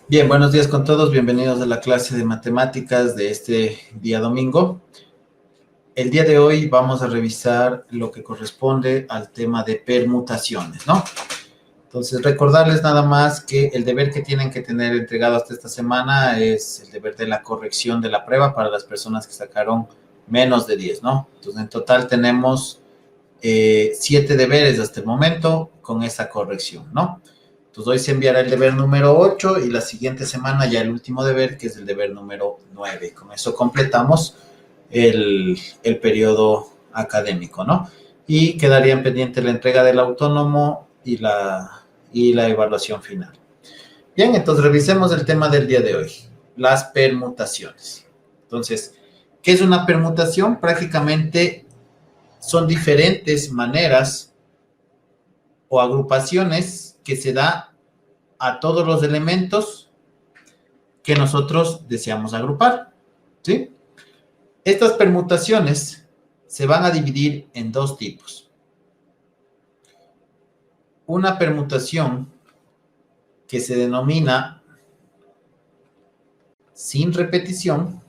Bien, buenos días con todos. Bienvenidos a la clase de matemáticas de este día domingo. El día de hoy vamos a revisar lo que corresponde al tema de permutaciones, ¿no? Entonces, recordarles nada más que el deber que tienen que tener entregado hasta esta semana es el deber de la corrección de la prueba para las personas que sacaron menos de 10, ¿no? Entonces, en total tenemos 7 deberes hasta el momento con esa corrección, ¿no? Entonces hoy se enviará el deber número 8 y la siguiente semana ya el último deber, que es el deber número 9. Con eso completamos el periodo académico, ¿no? Y quedarían pendientes la entrega del autónomo y la evaluación final. Bien, entonces revisemos el tema del día de hoy, las permutaciones. Entonces, ¿qué es una permutación? Prácticamente son diferentes maneras o agrupaciones que se da a todos los elementos que nosotros deseamos agrupar, ¿sí? Estas permutaciones se van a dividir en dos tipos. Una permutación que se denomina sin repetición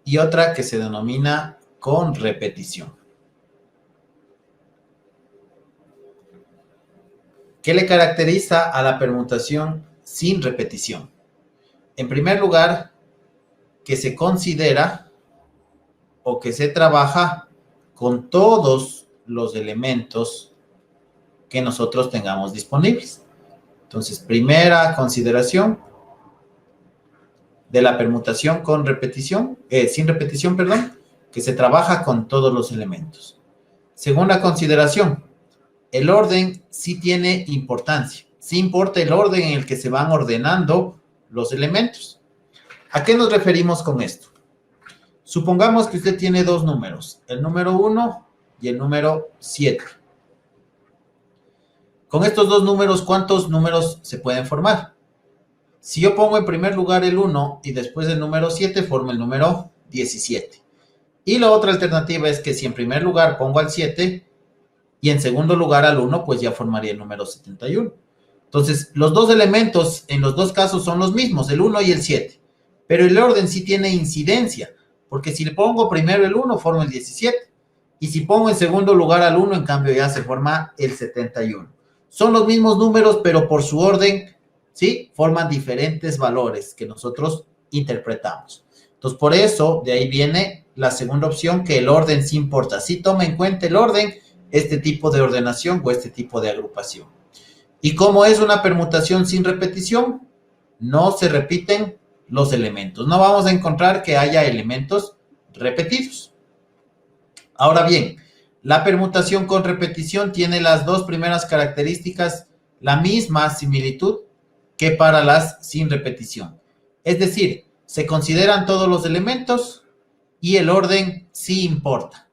y otra que se denomina con repetición. ¿Qué le caracteriza a la permutación sin repetición? En primer lugar, que se considera o que se trabaja con todos los elementos que nosotros tengamos disponibles. Entonces, primera consideración de la permutación con repetición, sin repetición, perdón, que se trabaja con todos los elementos. Segunda consideración, el orden sí tiene importancia. Sí importa el orden en el que se van ordenando los elementos. ¿A qué nos referimos con esto? Supongamos que usted tiene dos números, el número 1 y el número 7. Con estos dos números, ¿cuántos números se pueden formar? Si yo pongo en primer lugar el 1 y después el número 7, formo el número 17. Y la otra alternativa es que si en primer lugar pongo al 7 y en segundo lugar al 1, pues ya formaría el número 71. Entonces, los dos elementos en los dos casos son los mismos, el 1 y el 7. Pero el orden sí tiene incidencia, porque si le pongo primero el 1, formo el 17. Y si pongo en segundo lugar al 1, en cambio ya se forma el 71. Son los mismos números, pero por su orden, ¿sí? Forman diferentes valores que nosotros interpretamos. Entonces, por eso, de ahí viene la segunda opción, que el orden sí importa. Sí toma en cuenta el orden, este tipo de ordenación o este tipo de agrupación. Y como es una permutación sin repetición, no se repiten los elementos. No vamos a encontrar que haya elementos repetidos. Ahora bien, la permutación con repetición tiene las dos primeras características, la misma similitud que para las sin repetición. Es decir, se consideran todos los elementos y el orden sí importa.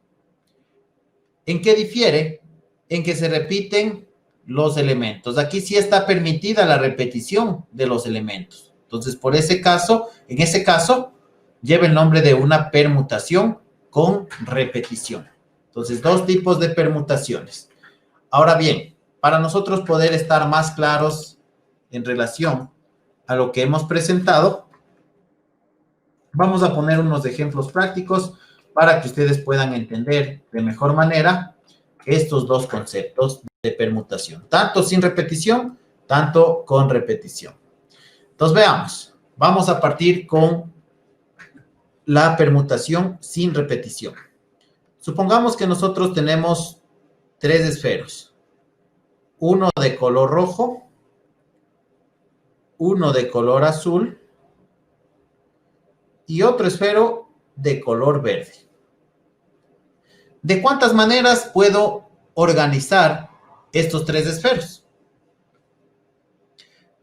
¿En qué difiere? En que se repiten los elementos. Aquí sí está permitida la repetición de los elementos. Entonces, por ese caso, en ese caso, lleva el nombre de una permutación con repetición. Entonces, dos tipos de permutaciones. Ahora bien, para nosotros poder estar más claros en relación a lo que hemos presentado, vamos a poner unos ejemplos prácticos para que ustedes puedan entender de mejor manera estos dos conceptos de permutación, tanto sin repetición, tanto con repetición. Entonces, veamos. Vamos a partir con la permutación sin repetición. Supongamos que nosotros tenemos tres esferos. Uno de color rojo, uno de color azul y otro esfero de color verde. ¿De cuántas maneras puedo organizar estos tres esferos?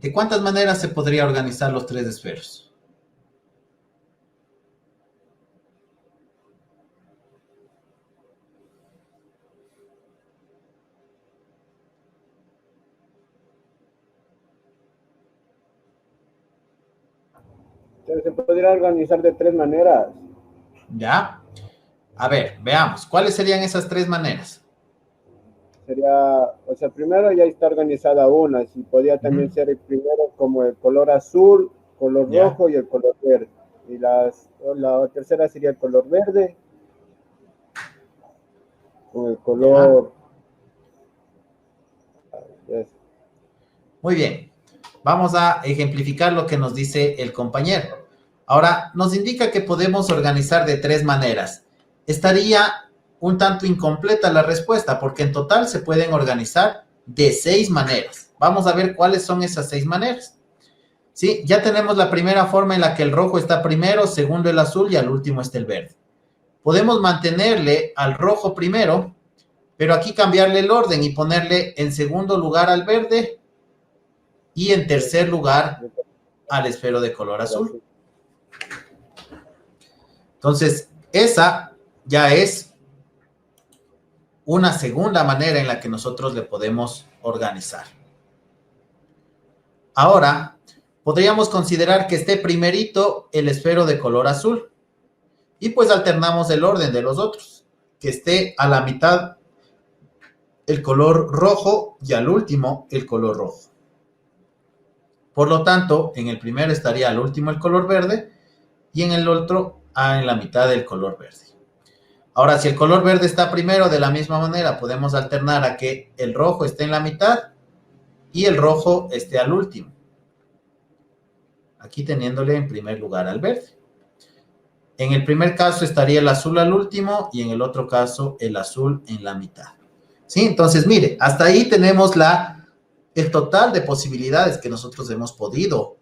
¿De cuántas maneras se podría organizar los tres esferos? Se podría organizar de tres maneras. ¿Ya? A ver, veamos. ¿Cuáles serían esas tres maneras? sería, o sea, primero ya está organizada una, si podía también ser el primero como el color azul, color Ya. rojo y el color verde. Y la tercera sería el color verde, con el Ya. color... es- Muy bien. Vamos a ejemplificar lo que nos dice el compañero. Ahora, nos indica que podemos organizar de 3 maneras. Estaría un tanto incompleta la respuesta, porque en total se pueden organizar de 6 maneras. Vamos a ver cuáles son esas 6 maneras. Sí, ya tenemos la primera forma en la que el rojo está primero, segundo el azul y al último está el verde. Podemos mantenerle al rojo primero, pero aquí cambiarle el orden y ponerle en segundo lugar al verde y en tercer lugar al esfero de color azul. Entonces, esa ya es una segunda manera en la que nosotros le podemos organizar. Ahora, podríamos considerar que esté primerito el esfero de color azul y pues alternamos el orden de los otros, que esté a la mitad el color rojo y al último el color rojo. Por lo tanto, en el primero estaría al último el color verde y en el otro en la mitad el color verde. Ahora, si el color verde está primero, de la misma manera podemos alternar a que el rojo esté en la mitad y el rojo esté al último. Aquí teniéndole en primer lugar al verde. En el primer caso estaría el azul al último y en el otro caso el azul en la mitad. ¿Sí? Entonces, mire, hasta ahí tenemos el total de posibilidades que nosotros hemos podido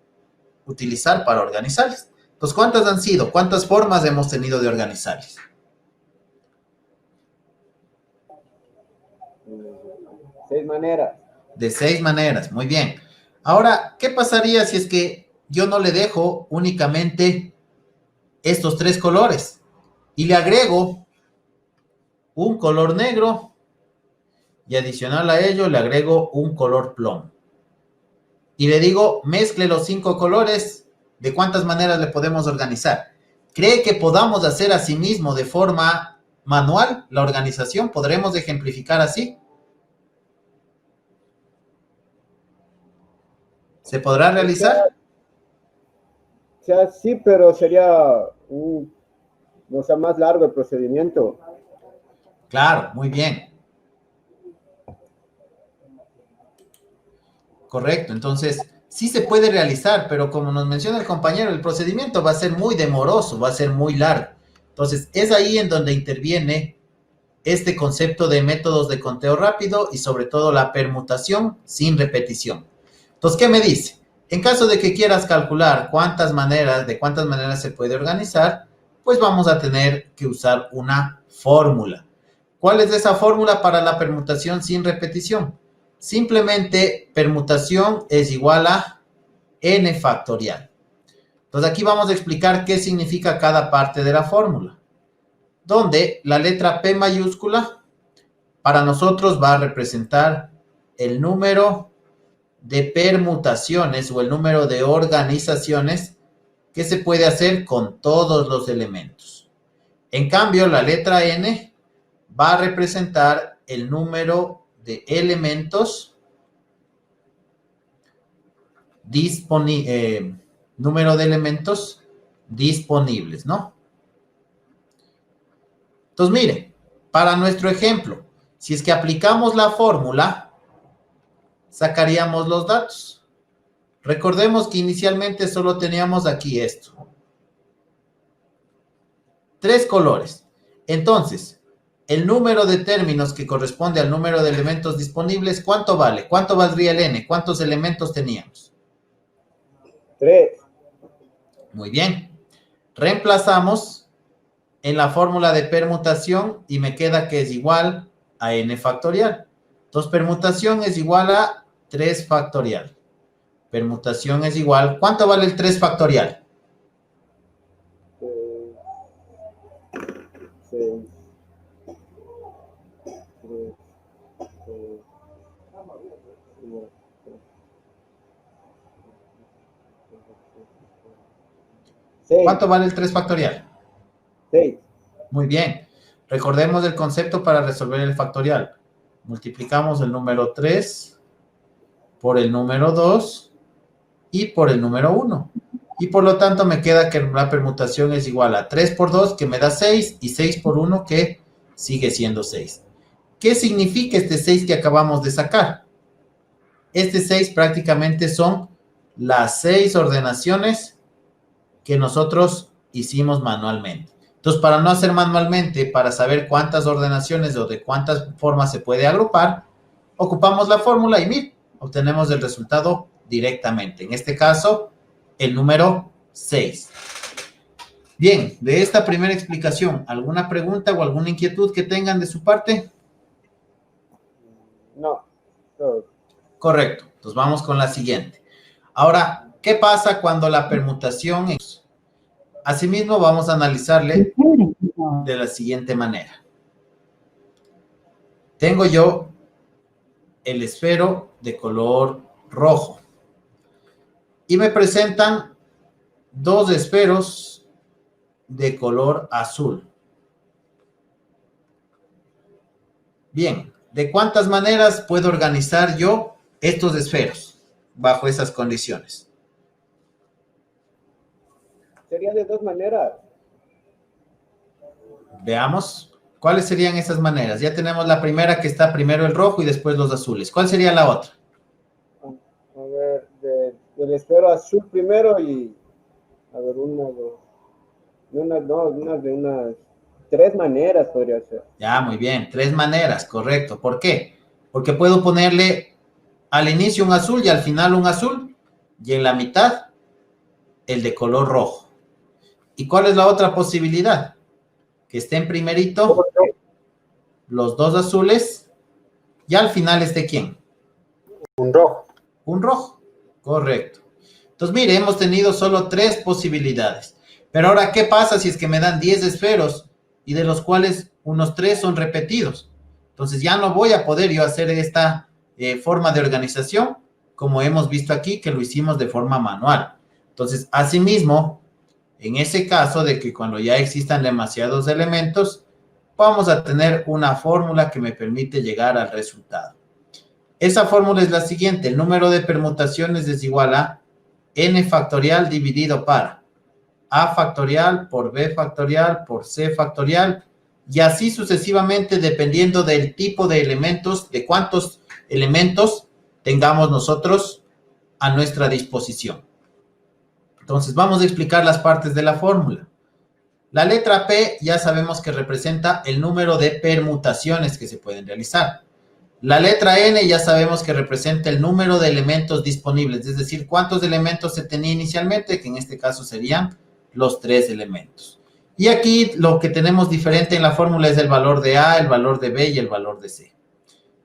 utilizar para organizarles. Entonces, ¿cuántas han sido? ¿Cuántas formas hemos tenido de organizarles? 6 maneras. De 6 maneras, muy bien. Ahora, ¿qué pasaría si es que yo no le dejo únicamente estos 3 colores y le agrego un color negro y adicional a ello le agrego un color plomo? Y le digo, mezcle los 5 colores, ¿de cuántas maneras le podemos organizar? ¿Cree que podamos hacer asimismo de forma manual la organización? ¿Podremos ejemplificar así? ¿Se podrá O realizar? sea, sí, pero sería o sea, más largo el procedimiento. Claro, muy bien. Correcto, entonces sí se puede realizar, pero como nos menciona el compañero, el procedimiento va a ser muy demoroso, va a ser muy largo. Entonces es ahí en donde interviene este concepto de métodos de conteo rápido y sobre todo la permutación sin repetición. Entonces, ¿qué me dice? En caso de que quieras calcular de cuántas maneras se puede organizar, pues vamos a tener que usar una fórmula. ¿Cuál es esa fórmula para la permutación sin repetición? Simplemente permutación es igual a n factorial. Entonces aquí vamos a explicar qué significa cada parte de la fórmula, donde la letra P mayúscula para nosotros va a representar el número de permutaciones o el número de organizaciones que se puede hacer con todos los elementos. En cambio, la letra N va a representar el número de elementos disponibles, ¿no? Entonces, mire, para nuestro ejemplo, si es que aplicamos la fórmula, sacaríamos los datos. Recordemos que inicialmente solo teníamos aquí esto. 3 colores. Entonces, el número de términos que corresponde al número de elementos disponibles, ¿cuánto vale? ¿Cuánto valdría el n? ¿Cuántos elementos teníamos? 3. Muy bien. Reemplazamos en la fórmula de permutación y me queda que es igual a n factorial. Entonces, permutación es igual a 3 factorial. Permutación es igual. ¿Cuánto vale el 3 factorial? 6, 3, ¿Cuánto vale el 3 factorial? 6. Muy bien. Recordemos el concepto para resolver el factorial. Multiplicamos el número 3 por el número 2 y por el número 1. Y por lo tanto me queda que la permutación es igual a 3 por 2, que me da 6, y 6 por 1, que sigue siendo 6. ¿Qué significa este 6 que acabamos de sacar? Este 6 prácticamente son las 6 ordenaciones que nosotros hicimos manualmente. Entonces, para no hacer manualmente, para saber cuántas ordenaciones o de cuántas formas se puede agrupar, ocupamos la fórmula y mira, obtenemos el resultado directamente. En este caso, el número 6. Bien, de esta primera explicación, ¿alguna pregunta o alguna inquietud que tengan de su parte? No. No. Correcto. Entonces vamos con la siguiente. Ahora, ¿qué pasa cuando la permutación es? Asimismo, vamos a analizarle de la siguiente manera. Tengo yo el esfero de color rojo y me presentan dos esferos de color azul. Bien, ¿de cuántas maneras puedo organizar yo estos esferos bajo esas condiciones? Sería de dos maneras. Veamos, ¿cuáles serían esas maneras? Ya tenemos la primera, que está primero el rojo y después los azules. ¿Cuál sería la otra? A ver, del esfero azul primero y, a ver, de unas tres maneras podría ser. Ya, muy bien, tres maneras, correcto. ¿Por qué? Porque puedo ponerle al inicio un azul y al final un azul, y en la mitad el de color rojo. ¿Y cuál es la otra posibilidad? Que estén primerito los dos azules y al final esté ¿quién? Un rojo. Un rojo, correcto. Entonces, mire, hemos tenido solo tres posibilidades. Pero ahora, ¿qué pasa si es que me dan 10 esferos y de los cuales unos 3 son repetidos? Entonces ya no voy a poder yo hacer esta forma de organización como hemos visto aquí, que lo hicimos de forma manual. Entonces, asimismo, en ese caso de que cuando ya existan demasiados elementos, vamos a tener una fórmula que me permite llegar al resultado. Esa fórmula es la siguiente: el número de permutaciones es igual a n factorial dividido para a factorial por b factorial por c factorial, y así sucesivamente, dependiendo del tipo de elementos, de cuántos elementos tengamos nosotros a nuestra disposición. Entonces, vamos a explicar las partes de la fórmula. La letra P ya sabemos que representa el número de permutaciones que se pueden realizar. La letra N ya sabemos que representa el número de elementos disponibles, es decir, cuántos elementos se tenía inicialmente, que en este caso serían los 3 elementos. Y aquí lo que tenemos diferente en la fórmula es el valor de A, el valor de B y el valor de C.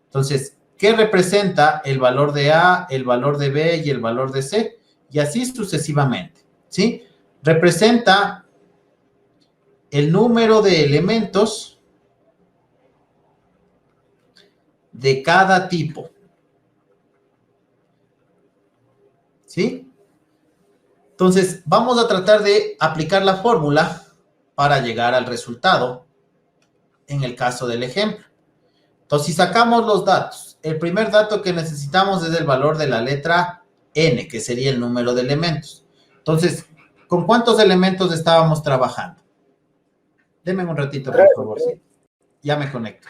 Entonces, ¿qué representa el valor de A, el valor de B y el valor de C? Y así sucesivamente, ¿sí? Representa el número de elementos de cada tipo, ¿sí? Entonces, vamos a tratar de aplicar la fórmula para llegar al resultado en el caso del ejemplo. Entonces, si sacamos los datos, el primer dato que necesitamos es el valor de la letra N, que sería el número de elementos. Entonces, ¿con cuántos elementos estábamos trabajando? Denme un ratito, por favor, ¿sí? Ya me conecto.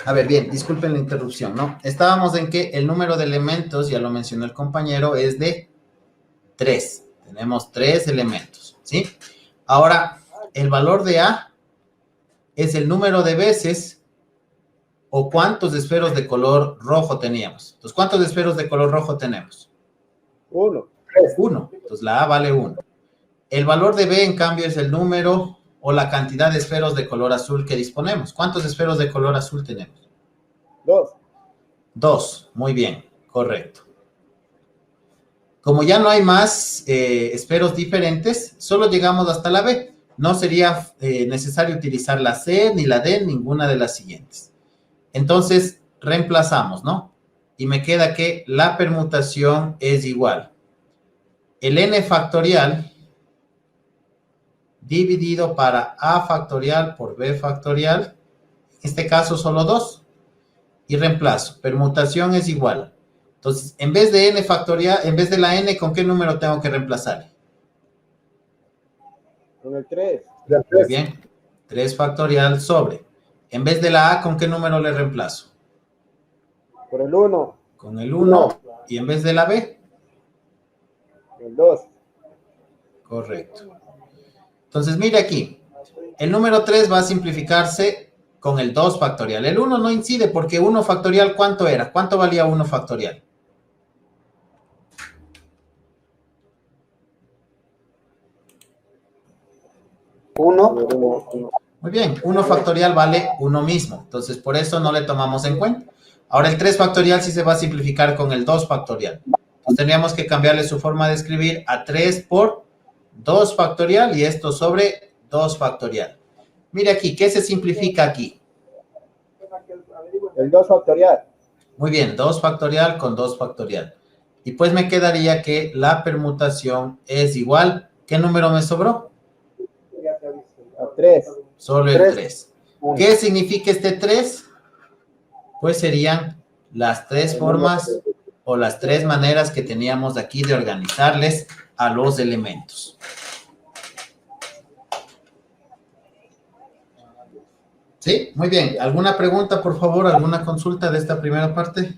A ver, bien, disculpen la interrupción, ¿no? Estábamos en que el número de elementos, ya lo mencionó el compañero, es de 3. Tenemos 3 elementos, ¿sí? Ahora, el valor de A es el número de veces o cuántos esferos de color rojo teníamos. Entonces, ¿cuántos esferos de color rojo tenemos? 1. 1. Entonces, la A vale 1. El valor de B, en cambio, es el número o la cantidad de esferos de color azul que disponemos. ¿Cuántos esferos de color azul tenemos? 2. 2. Muy bien, correcto. Como ya no hay más esferos diferentes, solo llegamos hasta la B. No sería necesario utilizar la C ni la D, ninguna de las siguientes. Entonces, reemplazamos, ¿no? Y me queda que la permutación es igual. El n factorial dividido para a factorial por b factorial, en este caso solo 2, y reemplazo. Permutación es igual. Entonces, en vez de n factorial, en vez de la n, ¿con qué número tengo que reemplazar? Con el 3. Muy bien. 3 factorial sobre. En vez de la a, ¿con qué número le reemplazo? Por el 1. Con el 1. Y en vez de la b, El 2. correcto. Entonces, mire aquí. El número 3 va a simplificarse con el 2 factorial. El 1 no incide porque 1 factorial, ¿cuánto era? ¿Cuánto valía 1 factorial? 1. Muy bien, 1 factorial vale 1 mismo. Entonces, por eso no le tomamos en cuenta. Ahora, el 3 factorial sí se va a simplificar con el 2 factorial. Entonces, tendríamos que cambiarle su forma de escribir a 3 por 2 factorial y esto sobre 2 factorial. Mire aquí, ¿qué se simplifica aquí? El 2 factorial. Muy bien, 2 factorial con 2 factorial. Y pues me quedaría que la permutación es igual. ¿Qué número me sobró? A 3. Solo el 3. ¿Qué significa este 3? Pues serían las 3 formas o las 3 maneras que teníamos aquí de organizarles a los elementos. ¿Sí? Muy bien. ¿Alguna pregunta, por favor? ¿Alguna consulta de esta primera parte?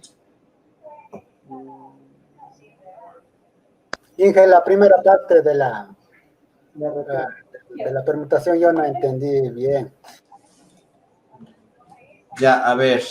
Inge, la primera parte de la permutación yo no entendí bien. Ya, a ver,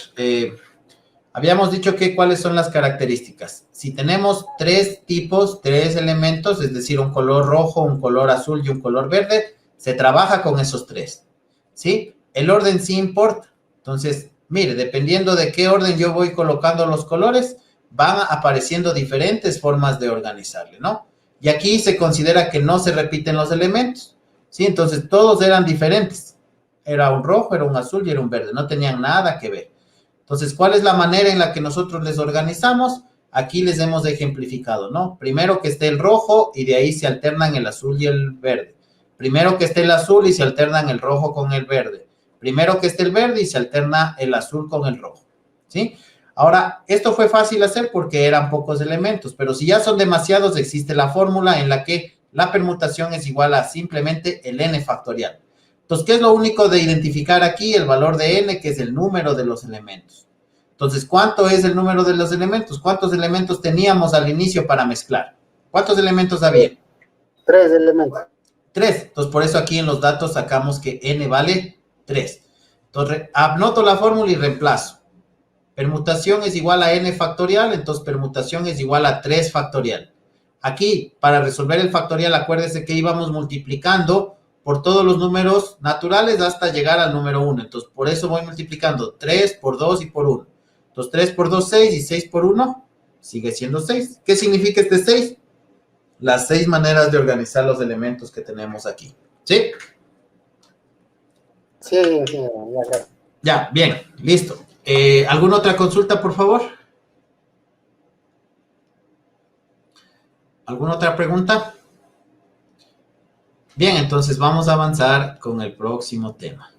habíamos dicho que cuáles son las características. Si tenemos 3 tipos, 3 elementos, es decir, un color rojo, un color azul y un color verde, se trabaja con esos 3, ¿sí? El orden sí importa. Entonces, mire, dependiendo de qué orden yo voy colocando los colores, van apareciendo diferentes formas de organizarle, ¿no? Y aquí se considera que no se repiten los elementos, ¿sí? Entonces, todos eran diferentes. Era un rojo, era un azul y era un verde. No tenían nada que ver. Entonces, ¿cuál es la manera en la que nosotros les organizamos? Aquí les hemos ejemplificado, ¿no? Primero que esté el rojo y de ahí se alternan el azul y el verde. Primero que esté el azul y se alternan el rojo con el verde. Primero que esté el verde y se alterna el azul con el rojo, ¿sí? Ahora, esto fue fácil hacer porque eran pocos elementos, pero si ya son demasiados, existe la fórmula en la que la permutación es igual a simplemente el n factorial. Entonces, ¿qué es lo único de identificar aquí? El valor de n, que es el número de los elementos. Entonces, ¿cuánto es el número de los elementos? ¿Cuántos elementos teníamos al inicio para mezclar? ¿Cuántos elementos había? 3 elementos. 3. Entonces, por eso aquí en los datos sacamos que n vale 3. Entonces, anoto la fórmula y reemplazo. Permutación es igual a n factorial, entonces permutación es igual a 3 factorial. Aquí, para resolver el factorial, acuérdese que íbamos multiplicando por todos los números naturales hasta llegar al número 1. Entonces, por eso voy multiplicando 3 por 2 y por 1. Entonces, 3 por 2, 6 y 6 por 1 sigue siendo 6. ¿Qué significa este 6? Las 6 maneras de organizar los elementos que tenemos aquí. ¿Sí? Sí, ya, claro. Ya, bien, listo. ¿Alguna otra consulta, por favor? ¿Alguna otra pregunta? Bien, entonces vamos a avanzar con el próximo tema.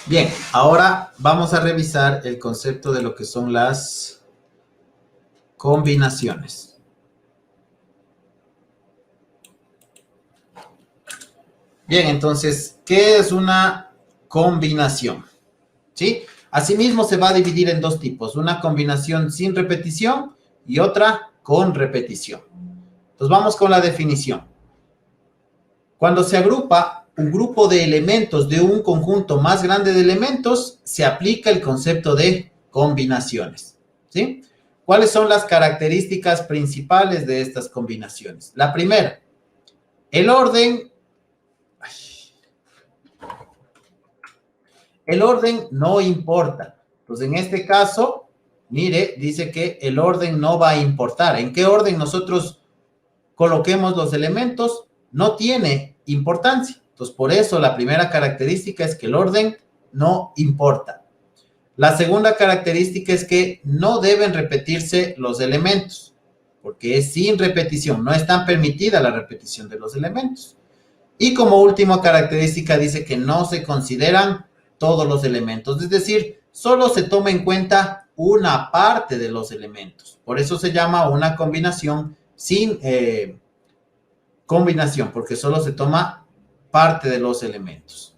Bien, ahora vamos a revisar el concepto de lo que son las combinaciones. Bien, entonces, ¿qué es una combinación? ¿Sí? Asimismo, se va a dividir en dos tipos, una combinación sin repetición y otra con repetición. Entonces, vamos con la definición. Cuando se agrupa un grupo de elementos de un conjunto más grande de elementos, se aplica el concepto de combinaciones. ¿Sí? ¿Cuáles son las características principales de estas combinaciones? La primera, el orden no importa. Entonces, en este caso, mire, dice que el orden no va a importar. ¿En qué orden nosotros coloquemos los elementos? No tiene importancia. Entonces, por eso la primera característica es que el orden no importa. La segunda característica es que no deben repetirse los elementos, porque es sin repetición. No está permitida la repetición de los elementos. Y como última característica dice que no se consideran todos los elementos, es decir, solo se toma en cuenta una parte de los elementos. Por eso se llama una combinación sin combinación, porque solo se toma parte de los elementos.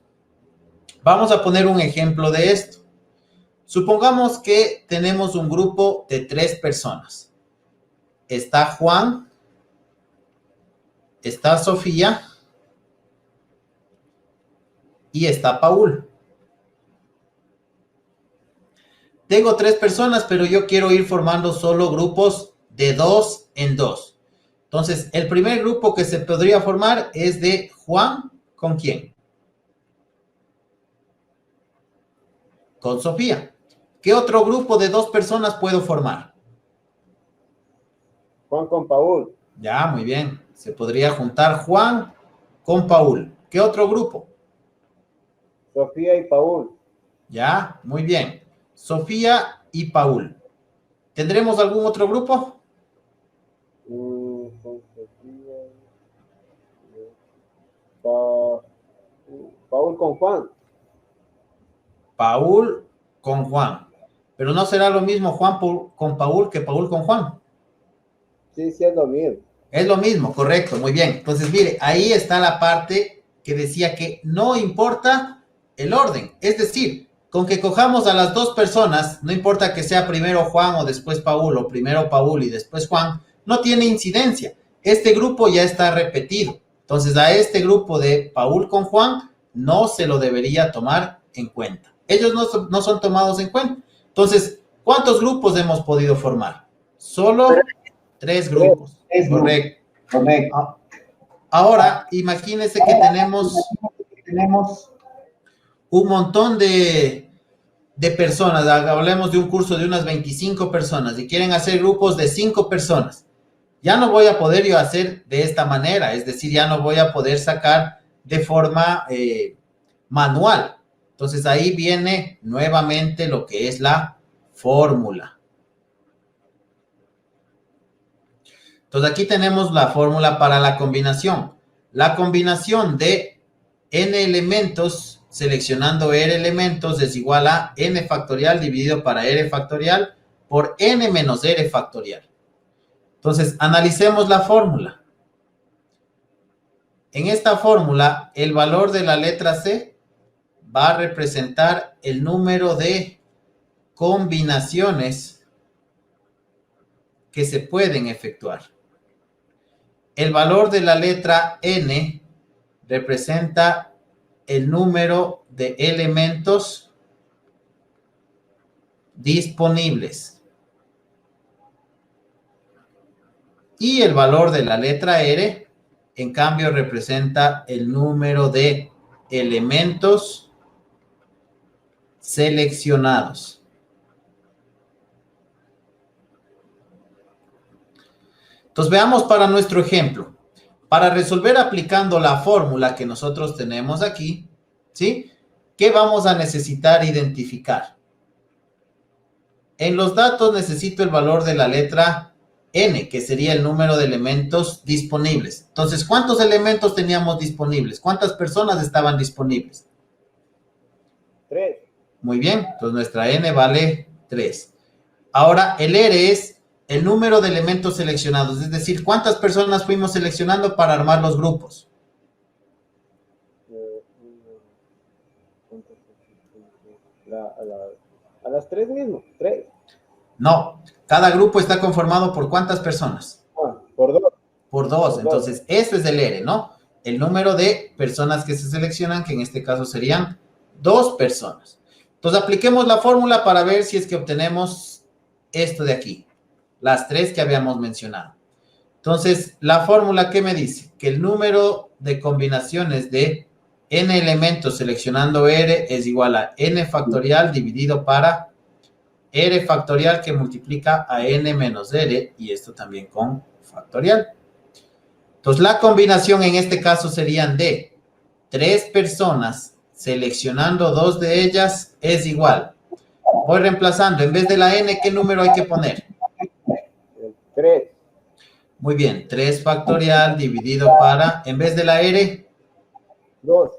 Vamos a poner un ejemplo de esto. Supongamos que tenemos un grupo de 3 personas. Está Juan, está Sofía y está Paul. Tengo 3 personas, pero yo quiero ir formando solo grupos de 2 en 2. Entonces, el primer grupo que se podría formar es de Juan, ¿con quién? Con Sofía. ¿Qué otro grupo de 2 personas puedo formar? Juan con Paul. Ya, muy bien. Se podría juntar Juan con Paul. ¿Qué otro grupo? Sofía y Paul. Ya, muy bien. Sofía y Paul. ¿Tendremos algún otro grupo? Con Sofía. Paul con Juan. Paul con Juan. Pero no será lo mismo Juan con Paul que Paul con Juan. Sí, sí, es lo mismo. Es lo mismo, correcto, muy bien. Entonces, mire, ahí está la parte que decía que no importa el orden. Es decir, con que cojamos a las 2 personas, no importa que sea primero Juan o después Paul, o primero Paul y después Juan, no tiene incidencia. Este grupo ya está repetido. Entonces, a este grupo de Paul con Juan no se lo debería tomar en cuenta. Ellos no son tomados en cuenta. Entonces, ¿cuántos grupos hemos podido formar? Solo 3 grupos. Correcto. Ahora, imagínense que tenemos un montón de personas. Hablemos de un curso de unas 25 personas y quieren hacer grupos de 5 personas. Ya no voy a poder yo hacer de esta manera, es decir, ya no voy a poder sacar de forma manual. Entonces ahí viene nuevamente lo que es la fórmula. Entonces aquí tenemos la fórmula para la combinación. La combinación de n elementos, seleccionando r elementos, es igual a n factorial dividido para r factorial por n menos r factorial. Entonces, analicemos la fórmula. En esta fórmula, el valor de la letra C va a representar el número de combinaciones que se pueden efectuar. El valor de la letra N representa el número de elementos disponibles. Y el valor de la letra R, en cambio, representa el número de elementos seleccionados. Entonces, veamos para nuestro ejemplo. Para resolver aplicando la fórmula que nosotros tenemos aquí, ¿sí? ¿Qué vamos a necesitar identificar? En los datos necesito el valor de la letra N, que sería el número de elementos disponibles. Entonces, ¿cuántos elementos teníamos disponibles? ¿Cuántas personas estaban disponibles? 3. Muy bien, entonces nuestra N vale 3. Ahora, el R es el número de elementos seleccionados, es decir, ¿cuántas personas fuimos seleccionando para armar los grupos? A las 3 mismo, 3. No, cada grupo está conformado por ¿cuántas personas? Por 2. Por 2. Por Entonces, eso es el R, ¿no? El número de personas que se seleccionan, que en este caso serían 2 personas. Entonces, apliquemos la fórmula para ver si es que obtenemos esto de aquí, las 3 que habíamos mencionado. Entonces, la fórmula, ¿qué me dice? Que el número de combinaciones de n elementos seleccionando R es igual a n factorial dividido para R factorial que multiplica a n menos R, y esto también con factorial. Entonces, la combinación en este caso serían de 3 personas seleccionando 2 de ellas es igual. Voy reemplazando, en vez de la n, ¿qué número hay que poner? 3. Muy bien, 3 factorial dividido para, en vez de la R, 2.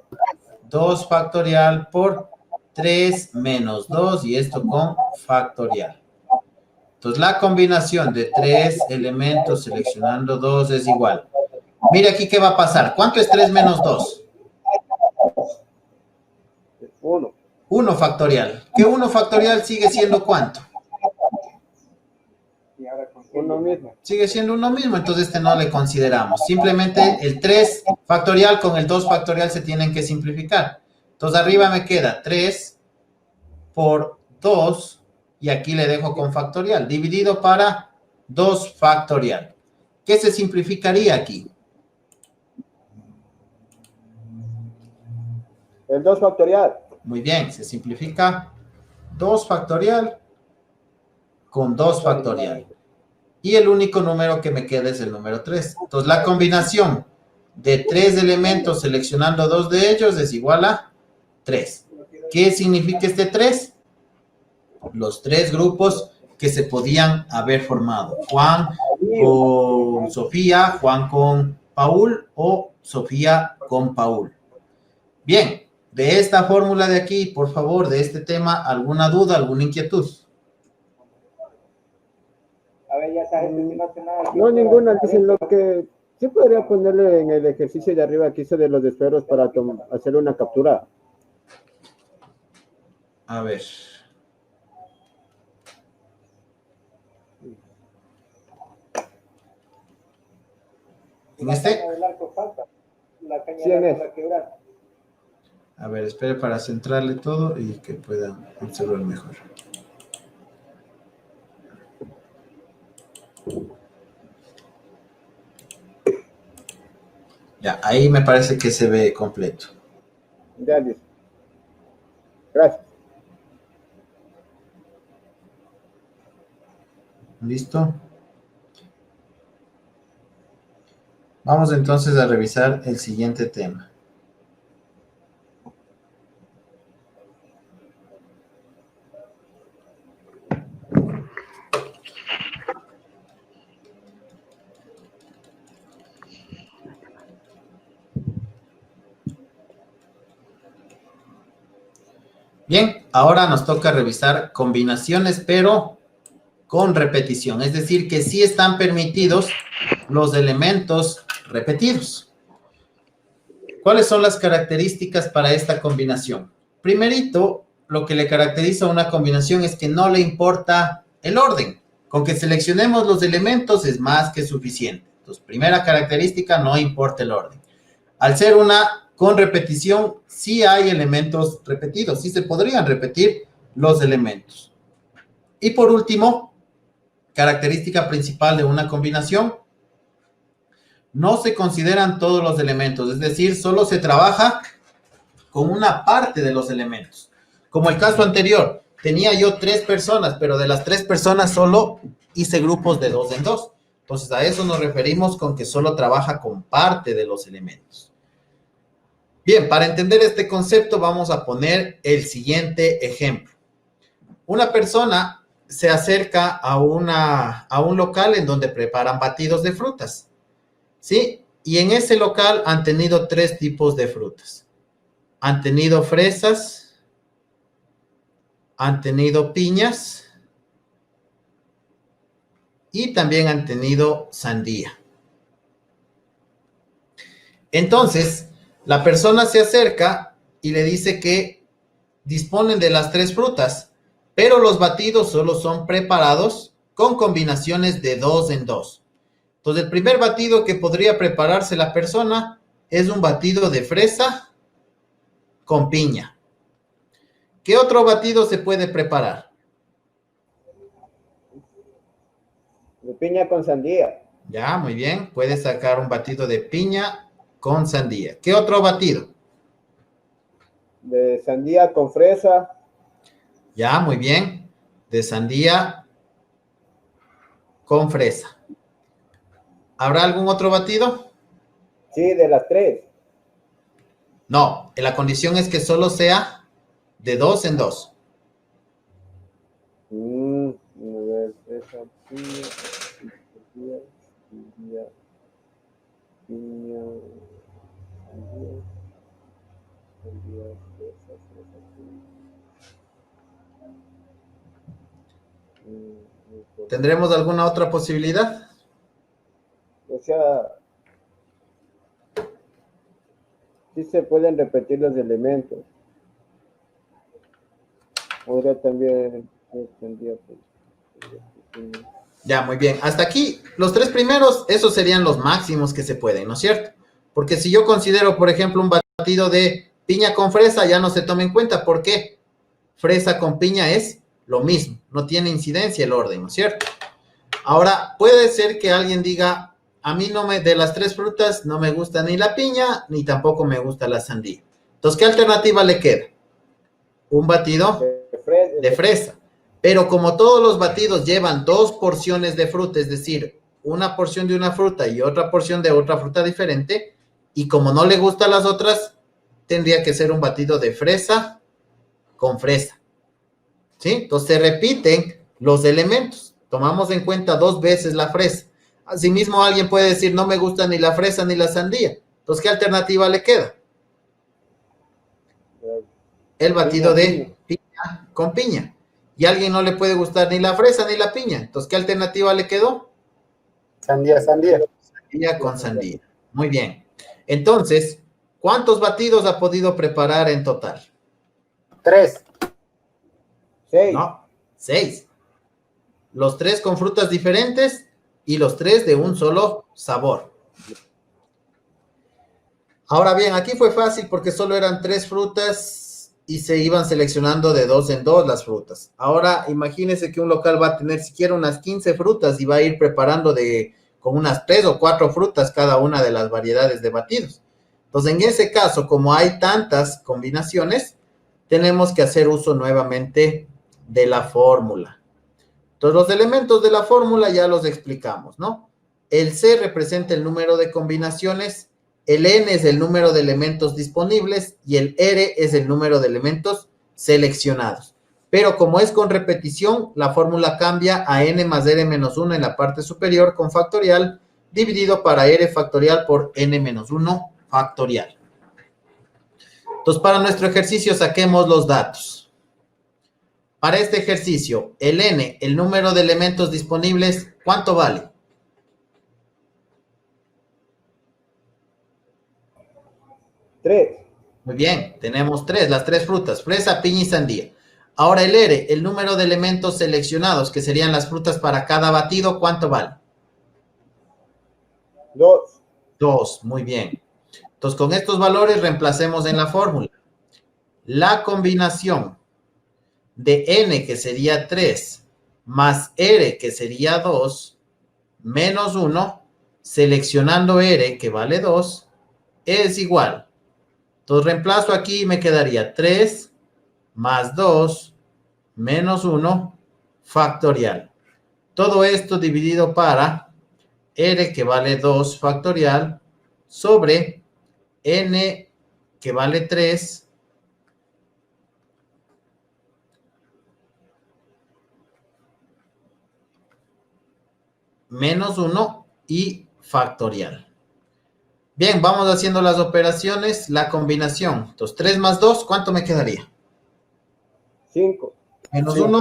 2 factorial por 3 menos 2, y esto con factorial. Entonces, la combinación de 3 elementos seleccionando 2 es igual. Mire aquí qué va a pasar. ¿Cuánto es 3 menos 2? 1. 1 factorial. ¿Qué 1 factorial sigue siendo cuánto? 1 mismo. Sigue siendo 1 mismo, entonces este no le consideramos. Simplemente el 3 factorial con el 2 factorial se tienen que simplificar. Entonces arriba me queda 3 por 2, y aquí le dejo con factorial, dividido para 2 factorial. ¿Qué se simplificaría aquí? El 2 factorial. Muy bien, se simplifica 2 factorial con 2 factorial. Y el único número que me queda es el número 3. Entonces, la combinación de 3 elementos seleccionando 2 de ellos es igual a 3. ¿Qué significa este 3? Los 3 grupos que se podían haber formado. Juan con Sofía, Juan con Paul o Sofía con Paul. Bien, de esta fórmula de aquí, por favor, de este tema, ¿alguna duda, alguna inquietud? A ver, ya sabes, si no hace nada. No, ninguna. Dicen lo que sí podría ponerle en el ejercicio de arriba que hice de los esferos para hacer una captura. A ver. ¿En este? El arco falta. La caña Sí, en de ese. la quebrar. A ver, espere para centrarle todo y que puedan observar mejor. Ya, ahí me parece que se ve completo. Ya, listo. Gracias. ¿Listo? Vamos entonces a revisar el siguiente tema. Bien, ahora nos toca revisar combinaciones, pero con repetición. Es decir, que sí están permitidos los elementos repetidos. ¿Cuáles son las características para esta combinación? Primerito, lo que le caracteriza a una combinación es que no le importa el orden. Con que seleccionemos los elementos es más que suficiente. Entonces, primera característica, no importa el orden. Al ser una con repetición, sí hay elementos repetidos, sí se podrían repetir los elementos. Y por último, característica principal de una combinación, no se consideran todos los elementos, es decir, solo se trabaja con una parte de los elementos. Como el caso anterior, tenía yo 3 personas, pero de las 3 personas solo hice grupos de 2 en 2. Entonces, a eso nos referimos con que solo trabaja con parte de los elementos. Bien, para entender este concepto vamos a poner el siguiente ejemplo. Una persona se acerca a un local en donde preparan batidos de frutas, ¿sí? Y en ese local han tenido 3 tipos de frutas. Han tenido fresas, han tenido piñas y también han tenido sandía. Entonces, la persona se acerca y le dice que disponen de las tres frutas, pero los batidos solo son preparados con combinaciones de 2 en 2. Entonces, el primer batido que podría prepararse la persona es un batido de fresa con piña. ¿Qué otro batido se puede preparar? De piña con sandía. Ya, muy bien. Puedes sacar un batido de piña con sandía. ¿Qué otro batido? De sandía con fresa. Ya, muy bien. De sandía con fresa. ¿Habrá algún otro batido? Sí, de las tres. No, la condición es que solo sea de 2 en 2. A ver, fresa, piña, sandía, sandía, piña, sandía, sandía, fresa, fresa, piña. ¿Tendremos alguna otra posibilidad? O sea, sí se pueden repetir los elementos. Podría también sandía, piña. Ya, muy bien. Hasta aquí, los tres primeros, esos serían los máximos que se pueden, ¿no es cierto? Porque si yo considero, por ejemplo, un batido de piña con fresa, ya no se toma en cuenta. ¿Por qué? Fresa con piña es lo mismo, no tiene incidencia el orden, ¿no es cierto? Ahora, puede ser que alguien diga, a mí de las tres frutas no me gusta ni la piña, ni tampoco me gusta la sandía. Entonces, ¿qué alternativa le queda? Un batido de fresa. Pero como todos los batidos llevan 2 porciones de fruta, es decir, una porción de una fruta y otra porción de otra fruta diferente, y como no le gustan las otras, tendría que ser un batido de fresa con fresa. ¿Sí? Entonces se repiten los elementos. Tomamos en cuenta 2 veces la fresa. Asimismo, alguien puede decir, no me gusta ni la fresa ni la sandía. Entonces, ¿qué alternativa le queda? El batido de piña con piña. Y a alguien no le puede gustar ni la fresa ni la piña. Entonces, ¿qué alternativa le quedó? Sandía, sandía. Sandía con sandía. Muy bien. Entonces, ¿cuántos batidos ha podido preparar en total? 3. 6. No, 6. Los 3 con frutas diferentes y los 3 de un solo sabor. Ahora bien, aquí fue fácil porque solo eran 3 frutas y se iban seleccionando de 2 en 2 las frutas. Ahora, imagínense que un local va a tener siquiera unas 15 frutas y va a ir preparando con unas 3 o 4 frutas cada una de las variedades de batidos. Entonces, en ese caso, como hay tantas combinaciones, tenemos que hacer uso nuevamente de la fórmula. Entonces, los elementos de la fórmula ya los explicamos, ¿no? El C representa el número de combinaciones, el N es el número de elementos disponibles y el R es el número de elementos seleccionados. Pero como es con repetición, la fórmula cambia a N más R menos 1 en la parte superior con factorial, dividido para R factorial por N menos 1 factorial. Entonces, para nuestro ejercicio saquemos los datos. Para este ejercicio, el N, el número de elementos disponibles, ¿cuánto vale? 3. Muy bien, tenemos 3, las 3 frutas, fresa, piña y sandía. Ahora el R, el número de elementos seleccionados, que serían las frutas para cada batido, ¿cuánto vale? 2. 2, muy bien. Entonces, con estos valores reemplacemos en la fórmula. La combinación de N, que sería 3, más R, que sería 2, menos 1, seleccionando R, que vale 2, es igual. Entonces, reemplazo aquí y me quedaría 3 más 2 menos 1 factorial. Todo esto dividido para R, que vale 2 factorial, sobre N, que vale 3, menos 1 y factorial. Bien, vamos haciendo las operaciones, la combinación. Entonces, 3 más 2, ¿cuánto me quedaría? 5. Menos Sí. 1,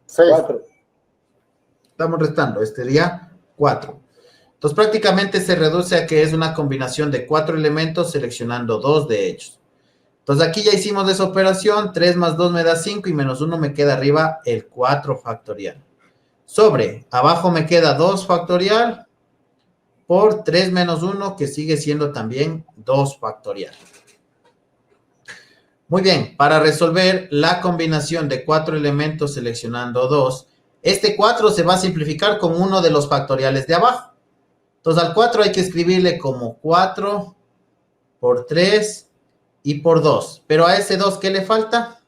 6. 4. estamos restando, este sería 4. Entonces, prácticamente se reduce a que es una combinación de 4 elementos seleccionando 2 de ellos. Entonces aquí ya hicimos esa operación, 3 más 2 me da 5 y menos 1 me queda arriba el 4 factorial. Sobre, abajo me queda 2 factorial por 3 menos 1 que sigue siendo también 2 factorial. Muy bien, para resolver la combinación de 4 elementos seleccionando 2, este 4 se va a simplificar con uno de los factoriales de abajo. Entonces al 4 hay que escribirle como 4 por 3 y por 2. Pero a ese 2, ¿qué le falta?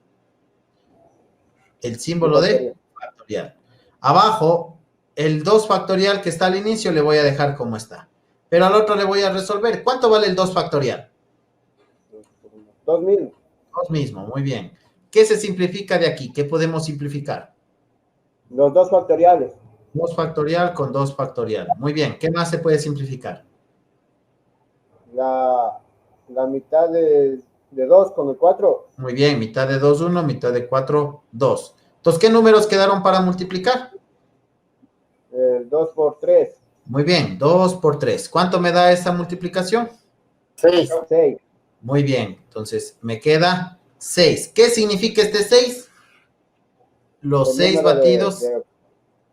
El símbolo de factorial. Abajo, el 2 factorial que está al inicio le voy a dejar como está. Pero al otro le voy a resolver. ¿Cuánto vale el 2 factorial? 2000. 2 mismo, muy bien. ¿Qué se simplifica de aquí? ¿Qué podemos simplificar? Los 2 factoriales. 2 factorial con 2 factorial. Muy bien. ¿Qué más se puede simplificar? La mitad de 2 con el 4. Muy bien. Mitad de 2, 1. Mitad de 4, 2. Entonces, ¿qué números quedaron para multiplicar? 2 por 3. Muy bien. 2 por 3. ¿Cuánto me da esa multiplicación? 6. 6. Muy bien. Entonces, me queda 6. ¿Qué significa este 6? Los El 6 número batidos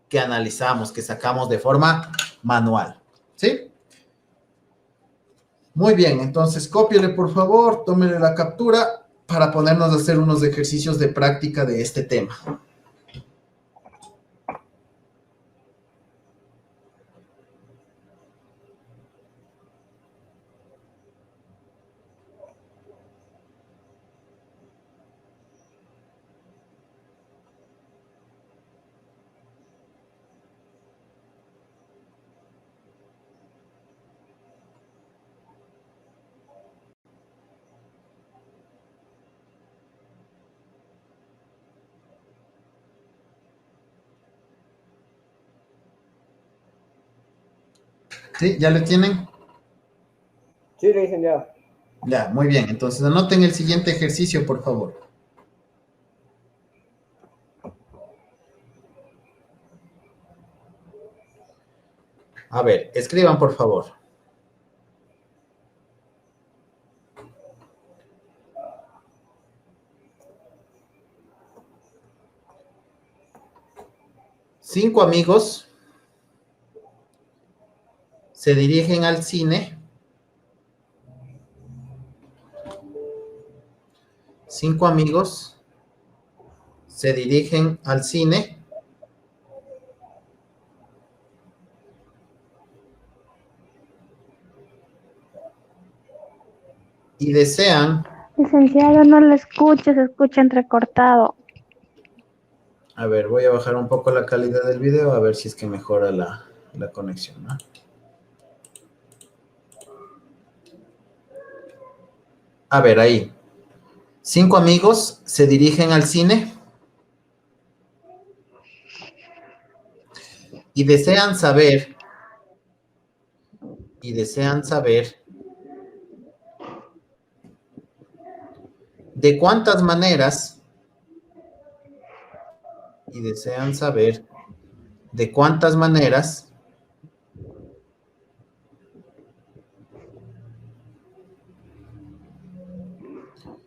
que analizamos, que sacamos de forma manual. ¿Sí? Muy bien, entonces cópiele por favor, tómele la captura para ponernos a hacer unos ejercicios de práctica de este tema. ¿Sí? ¿Ya le tienen? Sí, le dicen ya. Ya, muy bien. Entonces anoten el siguiente ejercicio, por favor. A ver, escriban, por favor. Cinco amigos se dirigen al cine. 5 amigos se dirigen al cine y desean... Licenciado, no lo escucho, se escucha entrecortado. A ver, voy a bajar un poco la calidad del video a ver si es que mejora la conexión, ¿no? A ver, ahí. 5 amigos se dirigen al cine y desean saber de cuántas maneras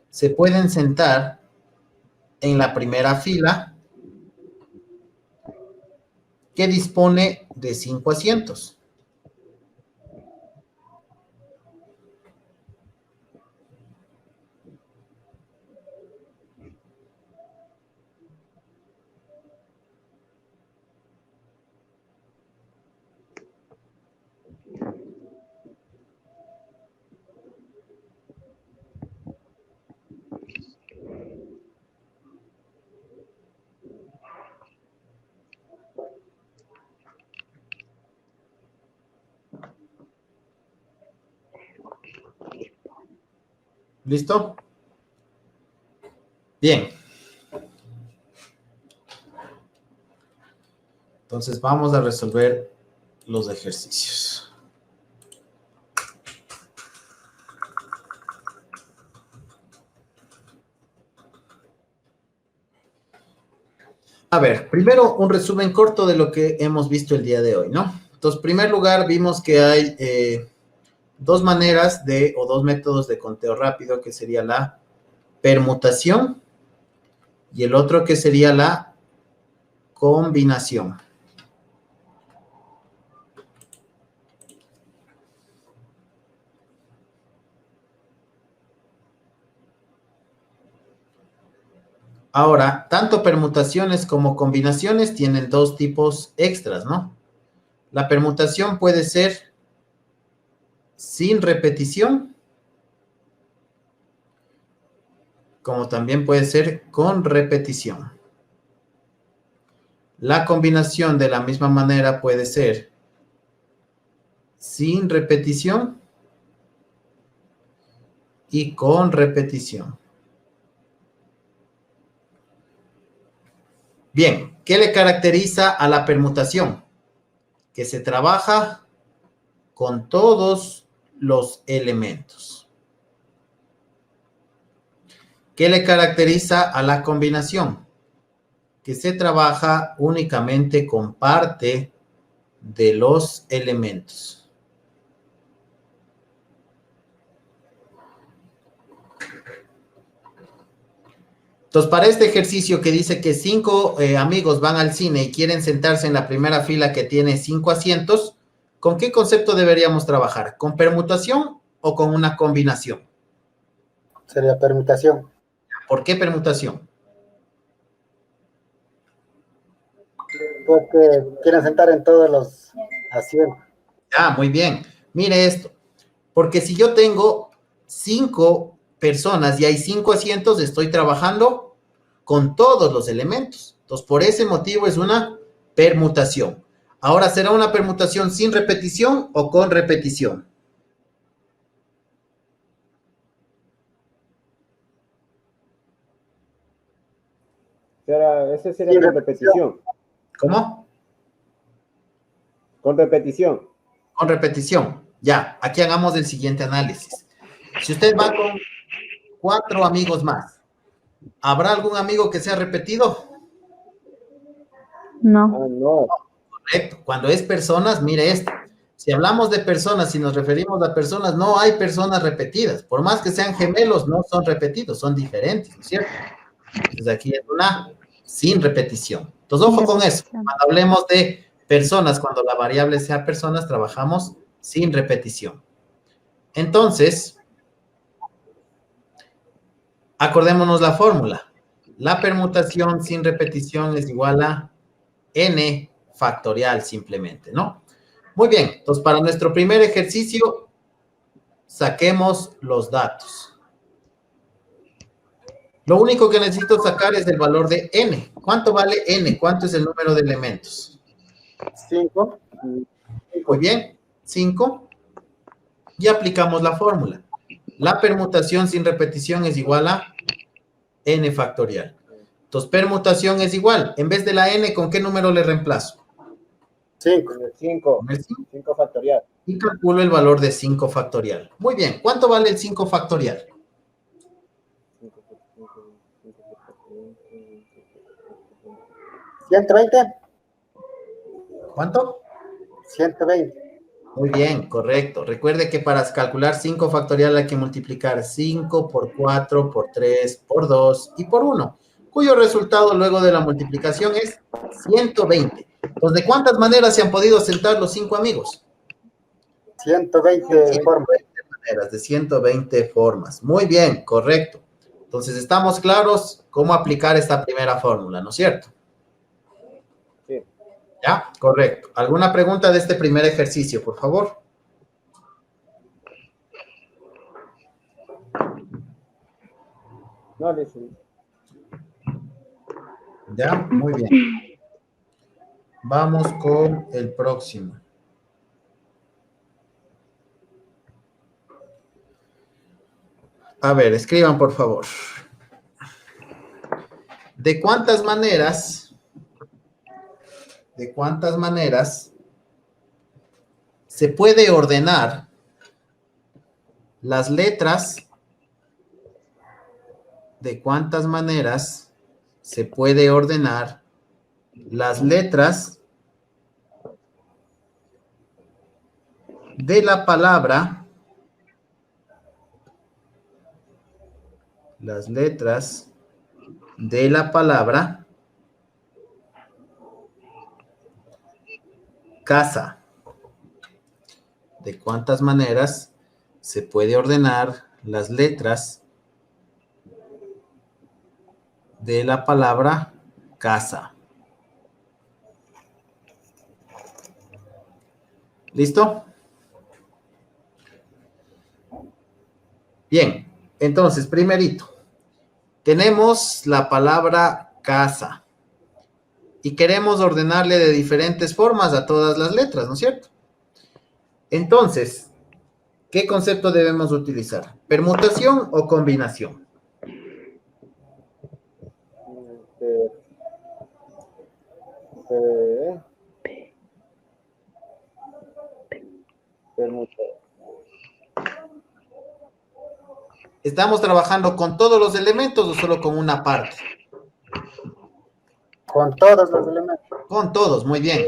se pueden sentar en la primera fila que dispone de 5 asientos. ¿Listo? Bien. Entonces vamos a resolver los ejercicios. A ver, primero un resumen corto de lo que hemos visto el día de hoy, ¿no? Entonces, en primer lugar, vimos que hay dos maneras o dos métodos de conteo rápido, que sería la permutación y el otro que sería la combinación. Ahora, tanto permutaciones como combinaciones tienen dos tipos extras, ¿no? La permutación puede ser sin repetición, como también puede ser con repetición. La combinación de la misma manera puede ser sin repetición y con repetición. Bien, ¿qué le caracteriza a la permutación? Que se trabaja con todos los elementos. ¿Qué le caracteriza a la combinación? Que se trabaja únicamente con parte de los elementos. Entonces, para este ejercicio que dice que 5 amigos van al cine y quieren sentarse en la primera fila que tiene 5 asientos, ¿con qué concepto deberíamos trabajar? ¿Con permutación o con una combinación? Sería permutación. ¿Por qué permutación? Porque quieren sentar en todos los asientos. Ah, muy bien. Mire esto. Porque si yo tengo 5 personas y hay 5 asientos, estoy trabajando con todos los elementos. Entonces, por ese motivo es una permutación. Ahora, ¿será una permutación sin repetición o con repetición? Ese sería con repetición. ¿Cómo? Con repetición. Con repetición. Ya, aquí hagamos el siguiente análisis. Si usted va con 4 amigos más, ¿habrá algún amigo que sea repetido? No. Ah, no. Correcto. Cuando es personas, mire esto. Si hablamos de personas, si nos referimos a personas, no hay personas repetidas. Por más que sean gemelos, no son repetidos, son diferentes, ¿no es cierto? Entonces aquí es una sin repetición. Entonces, ojo con eso. Cuando hablemos de personas, cuando la variable sea personas, trabajamos sin repetición. Entonces, acordémonos la fórmula. La permutación sin repetición es igual a n factorial simplemente, ¿no? Muy bien, entonces para nuestro primer ejercicio, saquemos los datos. Lo único que necesito sacar es el valor de n. ¿Cuánto vale n? ¿Cuánto es el número de elementos? 5. Muy bien, 5. Y aplicamos la fórmula. La permutación sin repetición es igual a n factorial. Entonces, permutación es igual. En vez de la n, ¿con qué número le reemplazo? 5. 5. Con el 5. 5 factorial. Y calculo el valor de 5 factorial. Muy bien, ¿cuánto vale el 5 factorial? 120. ¿Cuánto? 120. Muy bien, correcto. Recuerde que para calcular 5 factorial hay que multiplicar 5 por 4, por 3, por 2 y por 1, cuyo resultado luego de la multiplicación es 120. Entonces, ¿de cuántas maneras se han podido sentar los 5 amigos? 120 formas. Maneras, de 120 formas. Muy bien, correcto. Entonces, estamos claros cómo aplicar esta primera fórmula, ¿no es cierto? Sí. ¿Ya? Correcto. ¿Alguna pregunta de este primer ejercicio, por favor? No, listo. ¿Ya? Muy bien. Vamos con el próximo. A ver, escriban, por favor. ¿De cuántas maneras se puede ordenar las letras? ¿De cuántas maneras se puede ordenar las letras de la palabra las letras de la palabra casa. ¿De cuántas maneras se puede ordenar las letras de la palabra casa? ¿Listo? Bien, entonces, primerito, tenemos la palabra casa y queremos ordenarle de diferentes formas a todas las letras, ¿no es cierto? Entonces, ¿qué concepto debemos utilizar? ¿Permutación o combinación? Permuta. ¿Estamos trabajando con todos los elementos o solo con una parte? Con todos los elementos. Con todos, muy bien.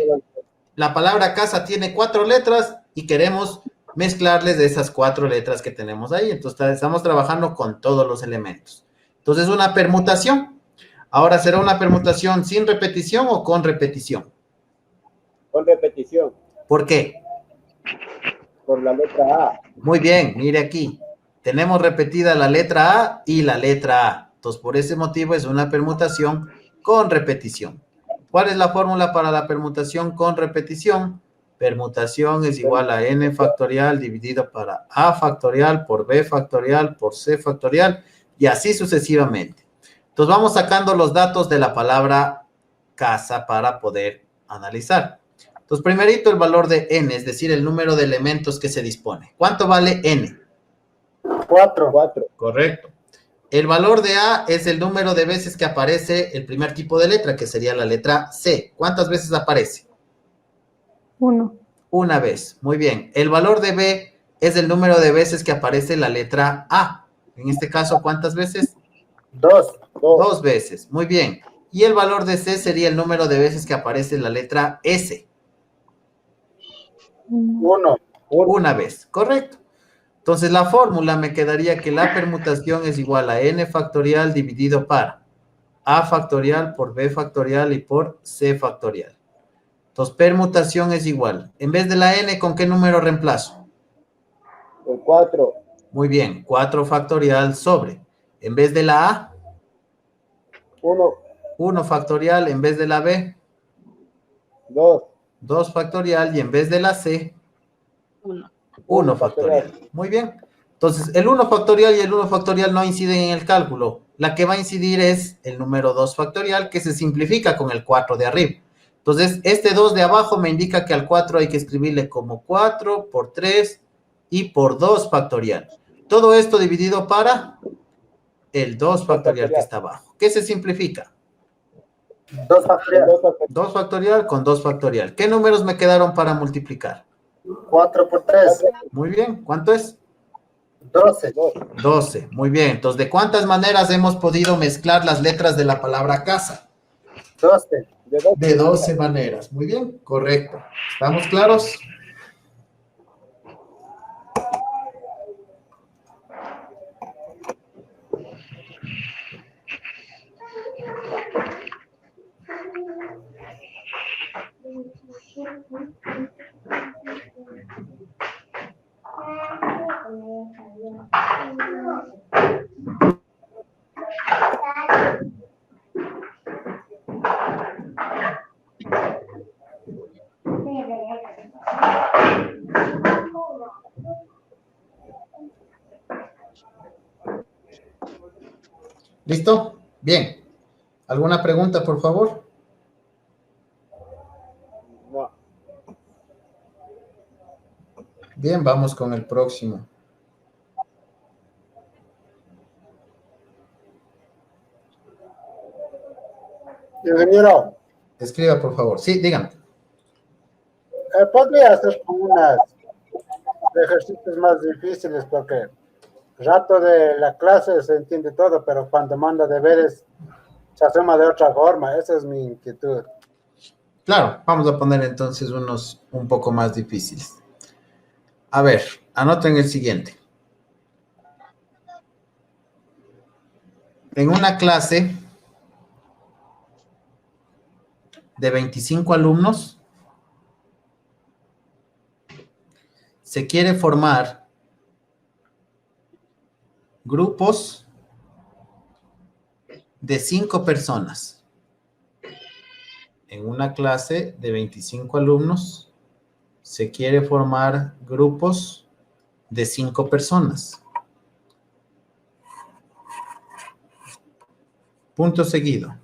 La palabra casa tiene 4 letras y queremos mezclarles de esas 4 letras que tenemos ahí. Entonces, estamos trabajando con todos los elementos. Entonces, una permutación. Ahora, ¿será una permutación sin repetición o con repetición? Con repetición. ¿Por qué? Por la letra A. Muy bien, mire aquí. Tenemos repetida la letra A y la letra A. Entonces, por ese motivo es una permutación con repetición. ¿Cuál es la fórmula para la permutación con repetición? Permutación es igual a n factorial dividido para a factorial por b factorial por c factorial y así sucesivamente. Entonces, vamos sacando los datos de la palabra casa para poder analizar. Entonces, primerito el valor de n, es decir, el número de elementos que se dispone. ¿Cuánto vale n? 4. 4. Correcto. El valor de A es el número de veces que aparece el primer tipo de letra, que sería la letra C. ¿Cuántas veces aparece? 1. Una vez. Muy bien. El valor de B es el número de veces que aparece la letra A. En este caso, ¿cuántas veces? 2. 2 veces. Muy bien. Y el valor de C sería el número de veces que aparece la letra S. 1. Una vez. Correcto. Entonces, la fórmula me quedaría que la permutación es igual a n factorial dividido para a factorial por b factorial y por c factorial. Entonces, permutación es igual. En vez de la n, ¿con qué número reemplazo? El 4. Muy bien, 4 factorial sobre. En vez de la a, 1. 1 factorial. En vez de la b, 2. 2 factorial. Y en vez de la c, 1 factorial. Muy bien. Entonces, el 1 factorial y el 1 factorial no inciden en el cálculo. La que va a incidir es el número 2 factorial, que se simplifica con el 4 de arriba. Entonces, este 2 de abajo me indica que al 4 hay que escribirle como 4 por 3 y por 2 factorial. Todo esto dividido para el 2 factorial que está abajo. ¿Qué se simplifica? 2 factorial. 2 factorial con 2 factorial. ¿Qué números me quedaron para multiplicar? 4 por 3. Muy bien. ¿Cuánto es? 12. 12. Muy bien. Entonces, ¿de cuántas maneras hemos podido mezclar las letras de la palabra casa? 12. De 12 maneras. Muy bien. Correcto. ¿Estamos claros? ¿Listo? Bien. ¿Alguna pregunta, por favor? No. Bien, vamos con el próximo. Ingeniero, Escriba, por favor. Sí, dígame. podría hacer como unos ejercicios más difíciles porque el rato de la clase se entiende todo, pero cuando manda deberes se asoma de otra forma. Esa es mi inquietud. Claro, vamos a poner entonces unos un poco más difíciles. A ver, anoten el siguiente. En una clase de 25 alumnos, se quiere formar grupos de 5 personas. En una clase de 25 alumnos, se quiere formar grupos de 5 personas. Punto seguido.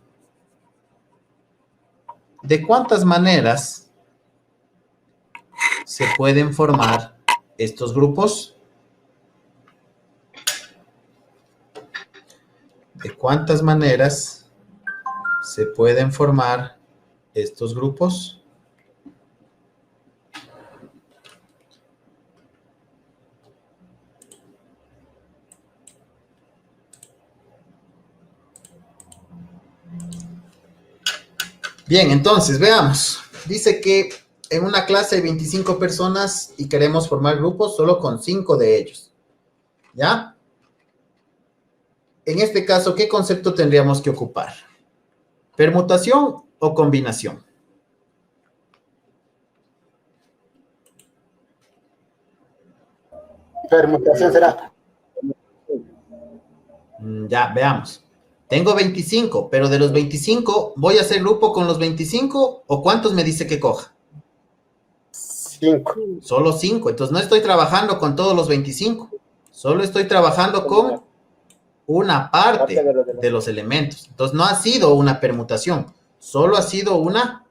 ¿De cuántas maneras se pueden formar estos grupos? ¿De cuántas maneras se pueden formar estos grupos? Bien, entonces, veamos. Dice que en una clase de 25 personas y queremos formar grupos solo con 5 de ellos. ¿Ya? En este caso, ¿qué concepto tendríamos que ocupar? ¿Permutación o combinación? Permutación será. Ya, veamos. Tengo 25, pero de los 25, ¿voy a hacer grupo con los 25 o cuántos me dice que coja? 5. Solo 5. Entonces no estoy trabajando con todos los 25. Solo estoy trabajando con una parte de los elementos. Entonces no ha sido una permutación. Solo ha sido una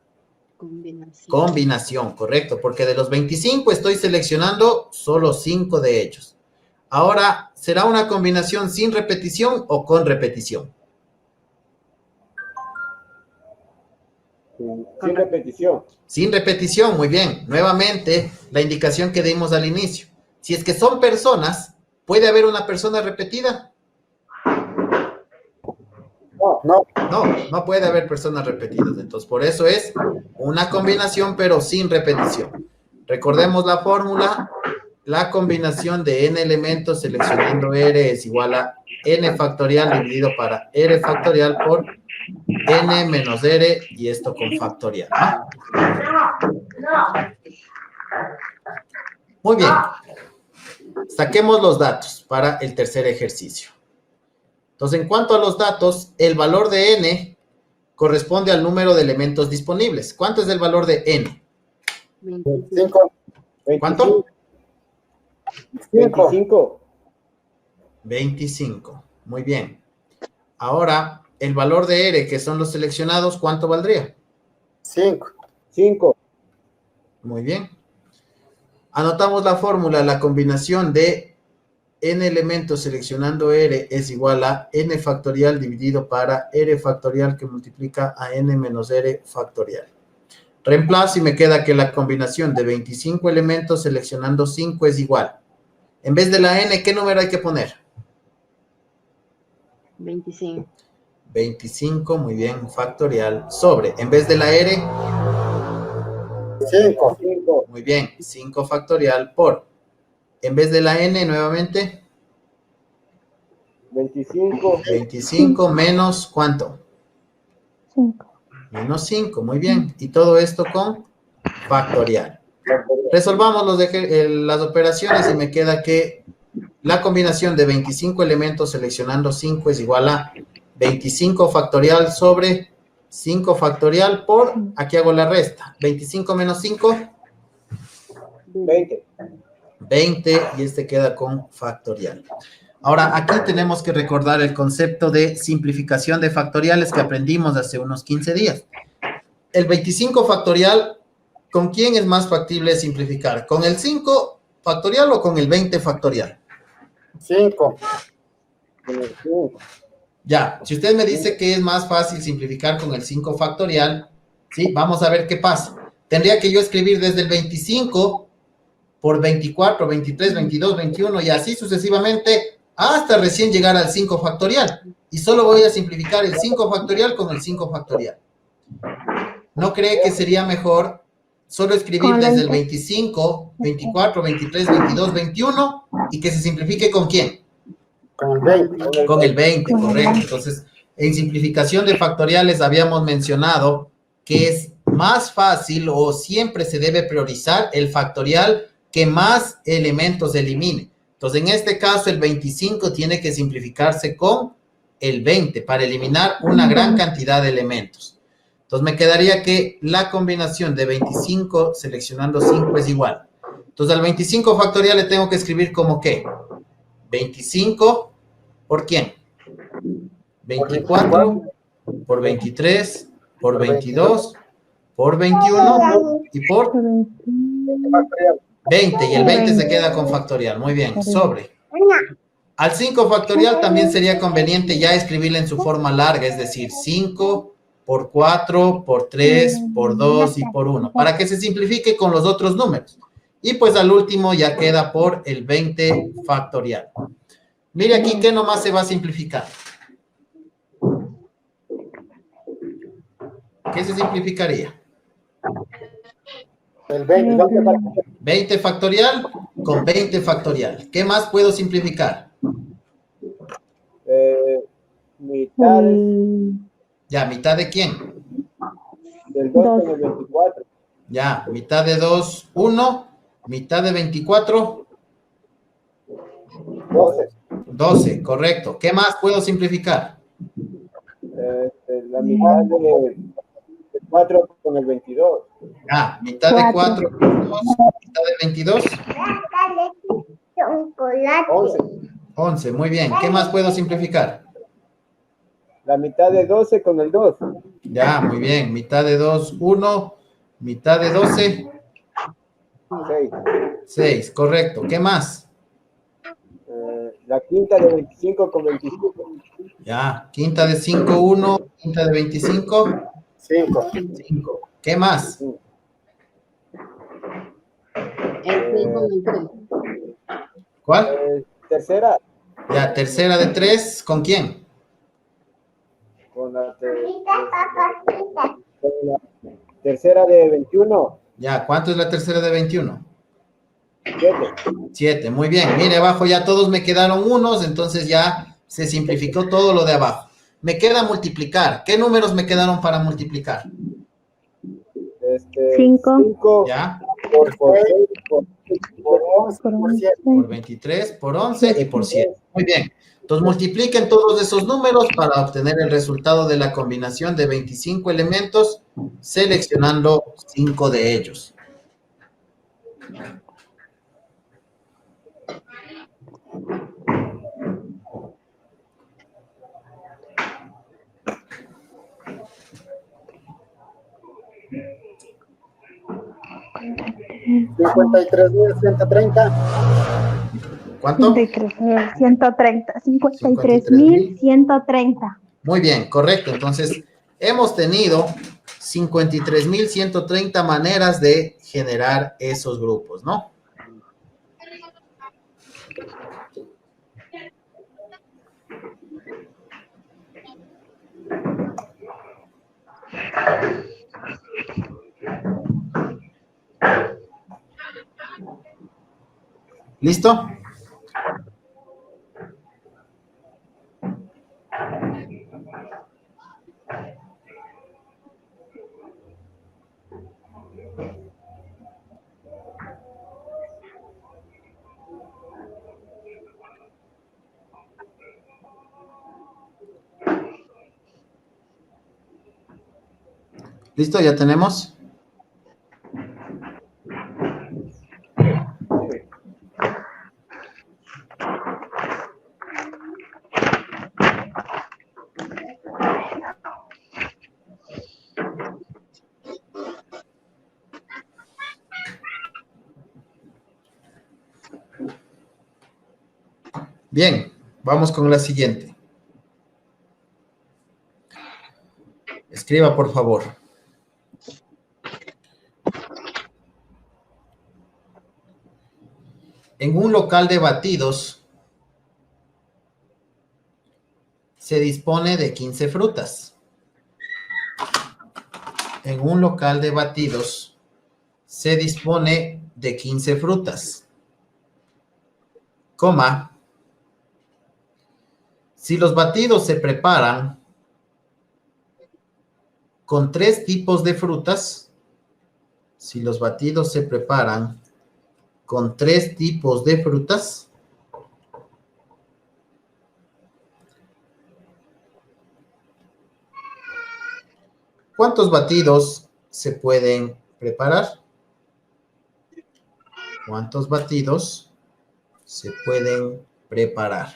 combinación, correcto. Porque de los 25 estoy seleccionando solo 5 de ellos. Ahora, ¿será una combinación sin repetición o con repetición? Sin repetición. Sin repetición, muy bien. Nuevamente, la indicación que dimos al inicio. Si es que son personas, ¿puede haber una persona repetida? No puede haber personas repetidas. Entonces, por eso es una combinación, pero sin repetición. Recordemos la fórmula. La combinación de n elementos seleccionando r es igual a n factorial dividido para r factorial por n menos r y esto con factorial, ¿no? Muy bien. Saquemos los datos para el tercer ejercicio. Entonces, en cuanto a los datos, el valor de n corresponde al número de elementos disponibles. ¿Cuánto es el valor de n? 25. ¿Cuánto? 25. 25. Muy bien. Ahora, el valor de R, que son los seleccionados, ¿cuánto valdría? 5. 5. Muy bien. Anotamos la fórmula. La combinación de n elementos seleccionando R es igual a n factorial dividido para R factorial que multiplica a n menos R factorial. Reemplazo y me queda que la combinación de 25 elementos seleccionando 5 es igual. En vez de la n, ¿qué número hay que poner? 25. 25, muy bien, factorial, sobre. En vez de la r, 5. 5. muy bien, 5 factorial por. En vez de la n, nuevamente, 25. 25 menos, ¿cuánto? 5. Menos 5, muy bien. Y todo esto con factorial. Resolvamos las operaciones y me queda que la combinación de 25 elementos seleccionando 5 es igual a 25 factorial sobre 5 factorial por, aquí hago la resta, 25 menos 5, 20. 20 y este queda con factorial. Ahora, aquí tenemos que recordar el concepto de simplificación de factoriales que aprendimos hace unos 15 días. El 25 factorial, ¿con quién es más factible simplificar? ¿Con el 5 factorial o con el 20 factorial? 5. Ya, si usted me dice que es más fácil simplificar con el 5 factorial, ¿sí? Vamos a ver qué pasa. Tendría que yo escribir desde el 25 por 24, 23, 22, 21 y así sucesivamente hasta recién llegar al 5 factorial. Y solo voy a simplificar el 5 factorial con el 5 factorial. ¿No cree que sería mejor solo escribir desde el 25, 24, 23, 22, 21 y que se simplifique con quién? Con el 20. Con el 20, correcto. Entonces, en simplificación de factoriales habíamos mencionado que es más fácil o siempre se debe priorizar el factorial que más elementos elimine. Entonces, en este caso, el 25 tiene que simplificarse con el 20 para eliminar una gran cantidad de elementos. Entonces, me quedaría que la combinación de 25 seleccionando 5 es igual. Entonces, al 25 factorial le tengo que escribir como ¿qué? 25 ¿por quién? 24 por 23 por 22 por 21 y por 20. Y el 20 se queda con factorial. Muy bien, sobre. Al 5 factorial también sería conveniente ya escribirle en su forma larga, es decir, 5 por 4 por 3 por 2 y por 1, para que se simplifique con los otros números. Y pues al último ya queda por el 20 factorial. Mire aquí que nomás se va a simplificar. ¿Qué se simplificaría? El 20. 20 factorial con 20 factorial. ¿Qué más puedo simplificar? Mitad Ya, ¿mitad de quién? del 2 con el 24. Ya, mitad de 2, 1. Mitad de 24, 12. 12, correcto. ¿Qué más puedo simplificar? La mitad de 4 con el 22. Ah, mitad de 4, 2, mitad de 22, 11. 11, muy bien. ¿Qué más puedo simplificar? La mitad de 12 con el 2. Ya, muy bien. Mitad de 2, 1. Mitad de 12, 6. 6, correcto. ¿Qué más? La quinta de 25 con 25. Ya, quinta de 5, 1. Quinta de 25, 5. 5. ¿Qué más? ¿Cuál? Tercera Ya, tercera de 3, ¿con quién? con la tercera de 21. Ya, ¿cuánto es la tercera de 21? 7. 7, muy bien. Mire, abajo ya todos me quedaron unos, entonces ya se simplificó todo lo de abajo. Me queda multiplicar. ¿Qué números me quedaron para multiplicar? 5. 5 Ya, por 6 Por 11. Por 7. por 23, por 11 y por 7. Muy bien. Entonces multipliquen todos esos números para obtener el resultado de la combinación de 25 elementos, seleccionando 5 de ellos. $53,130. ¿Cuánto? 130. 53,130. Muy bien, correcto. Entonces, hemos tenido 53,130 maneras de generar esos grupos, ¿no? ¿Listo? ¿Listo? ¿Ya tenemos? Bien, vamos con la siguiente. Escriba, por favor. En un local de batidos se dispone de 15 frutas. En un local de batidos se dispone de 15 frutas, coma, Si los batidos se preparan con 3 tipos de frutas, si los batidos se preparan con 3 tipos de frutas, ¿cuántos batidos se pueden preparar? ¿Cuántos batidos se pueden preparar?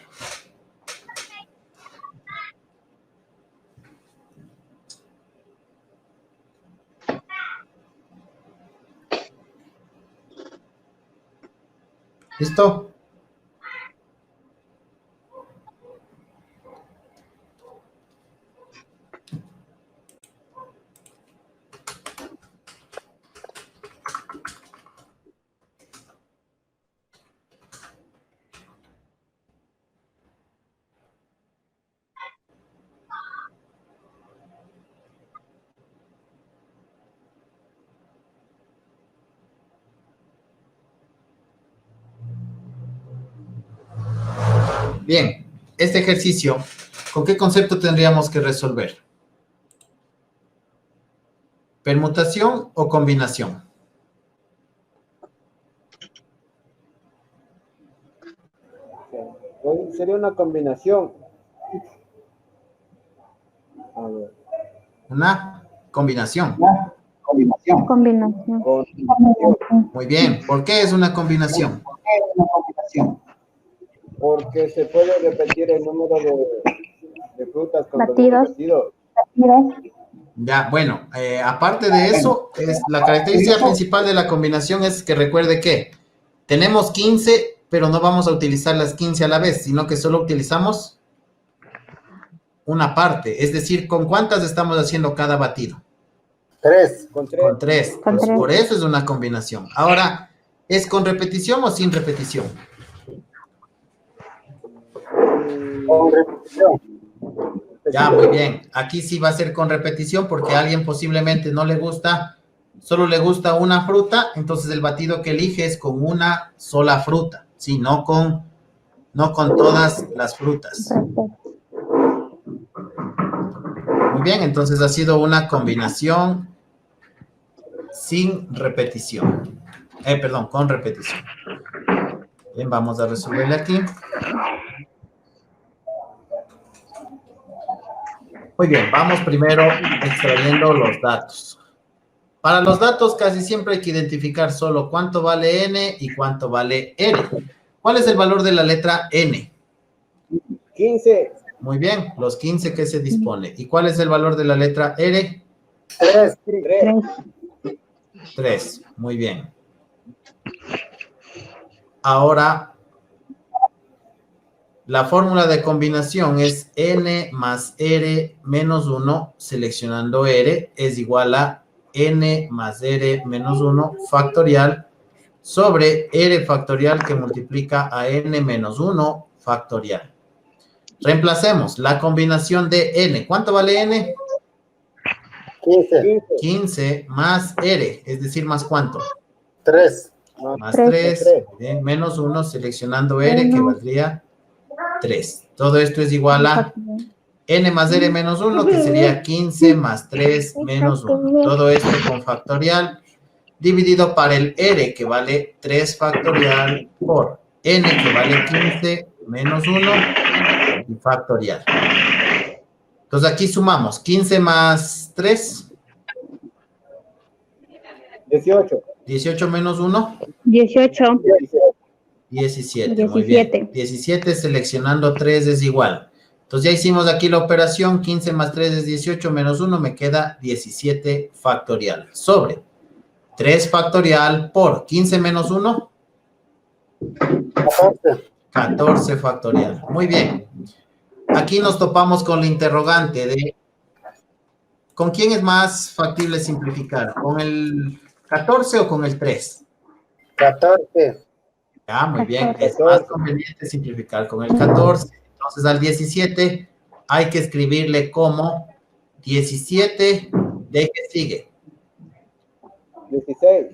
¿Listo? Bien, este ejercicio, ¿con qué concepto tendríamos que resolver? ¿Permutación o combinación? Sería una combinación. A ver. Una combinación. Combinación. Muy bien, ¿por qué es una combinación? Porque se puede repetir el número de frutas con Batidos. batidos. Ya, bueno, aparte de eso, la característica principal de la combinación es que recuerde que tenemos 15, pero no vamos a utilizar las 15 a la vez, sino que solo utilizamos una parte. Es decir, ¿con cuántas estamos haciendo cada batido? 3. Con 3. Con 3. Con tres. Por eso es una combinación. Ahora, ¿es con repetición o sin repetición? Con repetición. Ya, muy bien. Aquí sí va a ser con repetición porque a alguien posiblemente no le gusta, solo le gusta una fruta, entonces el batido que elige es con una sola fruta, sí, no con todas las frutas. Muy bien, entonces ha sido una combinación sin repetición. Perdón, con repetición. Bien, vamos a resolverle aquí. Muy bien, vamos primero extrayendo los datos. Para los datos casi siempre hay que identificar solo cuánto vale n y cuánto vale r. ¿Cuál es el valor de la letra n? 15. Muy bien, los 15 que se dispone. ¿Y cuál es el valor de la letra r? 3. 3. Muy bien. Ahora, la fórmula de combinación es n más r menos 1, seleccionando r, es igual a n más r menos 1 factorial sobre r factorial que multiplica a n menos 1 factorial. Reemplacemos la combinación de n. ¿Cuánto vale n? 15. 15 más r, es decir, ¿más cuánto? 3. Más Tres. 3, bien, menos 1, seleccionando r, que valdría 3. Todo esto es igual a n más r menos 1, que sería 15 más 3 menos 1. Todo esto con factorial, dividido para el r, que vale 3 factorial, por n, que vale 15 menos 1, y factorial. Entonces aquí sumamos 15 más 3, 18. 18 menos 1, 18. 17. Muy bien. 17 seleccionando 3 es igual. Entonces ya hicimos aquí la operación, 15 más 3 es 18 menos 1, me queda 17 factorial. Sobre 3 factorial por 15 menos 1, 14. 14 factorial. Muy bien. Aquí nos topamos con la interrogante de ¿con quién es más factible simplificar? ¿Con el 14 o con el 3? 14. Ya, muy bien. Es más conveniente simplificar con el 14. Entonces, al 17 hay que escribirle como 17. ¿De qué sigue? 16.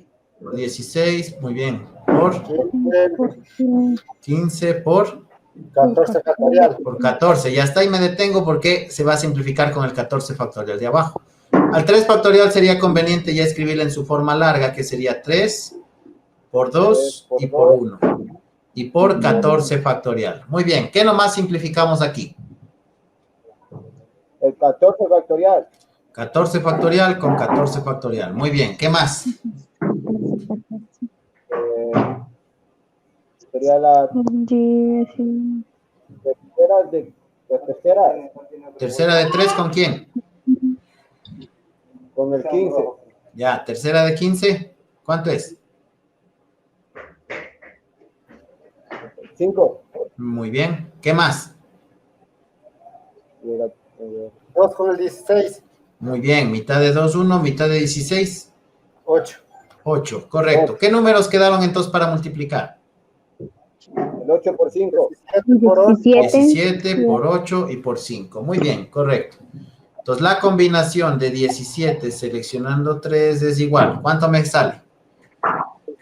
16, muy bien. Por 15 por 14 factorial. Por 14, ya está, y me detengo porque se va a simplificar con el 14 factorial de abajo. Al 3 factorial sería conveniente ya escribirla en su forma larga, que sería 3 por 2 y por 1. Y por 14 factorial. Muy bien, ¿qué nomás simplificamos aquí? El 14 factorial. 14 factorial con 14 factorial. Muy bien, ¿qué más? Sería la 10, tercera Tercera de 3, ¿con quién? con el 15. Ya, tercera de 15, ¿cuánto es? 5. Muy bien, ¿qué más? 2 con el 16. Muy bien, mitad de 2, 1, mitad de 16, 8. 8, correcto. ¿Qué números quedaron entonces para multiplicar? El 8 por 5. 7 por 8. 17 por 8 y por 5. Muy bien, correcto. Entonces la combinación de 17 seleccionando 3 es igual. ¿Cuánto me sale?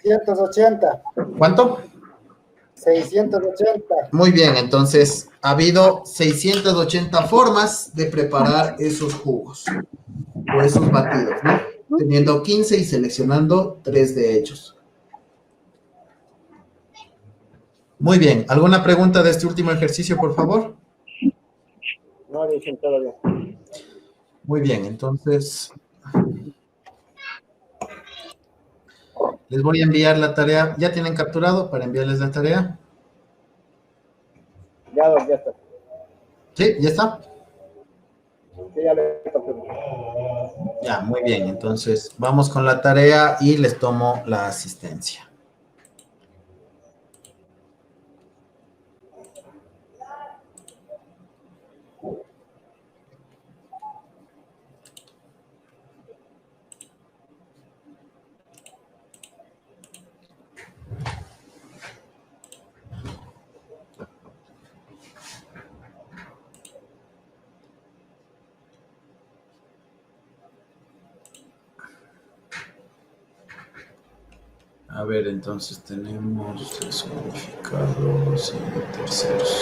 680. ¿Cuánto? 680. Muy bien, entonces ha habido 680 formas de preparar esos jugos o esos batidos, ¿no? Teniendo 15 y seleccionando 3 de ellos. Muy bien, ¿alguna pregunta de este último ejercicio, por favor? No, dicen todo bien. Muy bien, entonces les voy a enviar la tarea. ¿Ya tienen capturado para enviarles la tarea? Ya está. ¿Sí? ¿Ya está? Sí, ya le capturé. Ya, muy bien. Entonces, vamos con la tarea y les tomo la asistencia. A ver, entonces tenemos descodificados y terceros.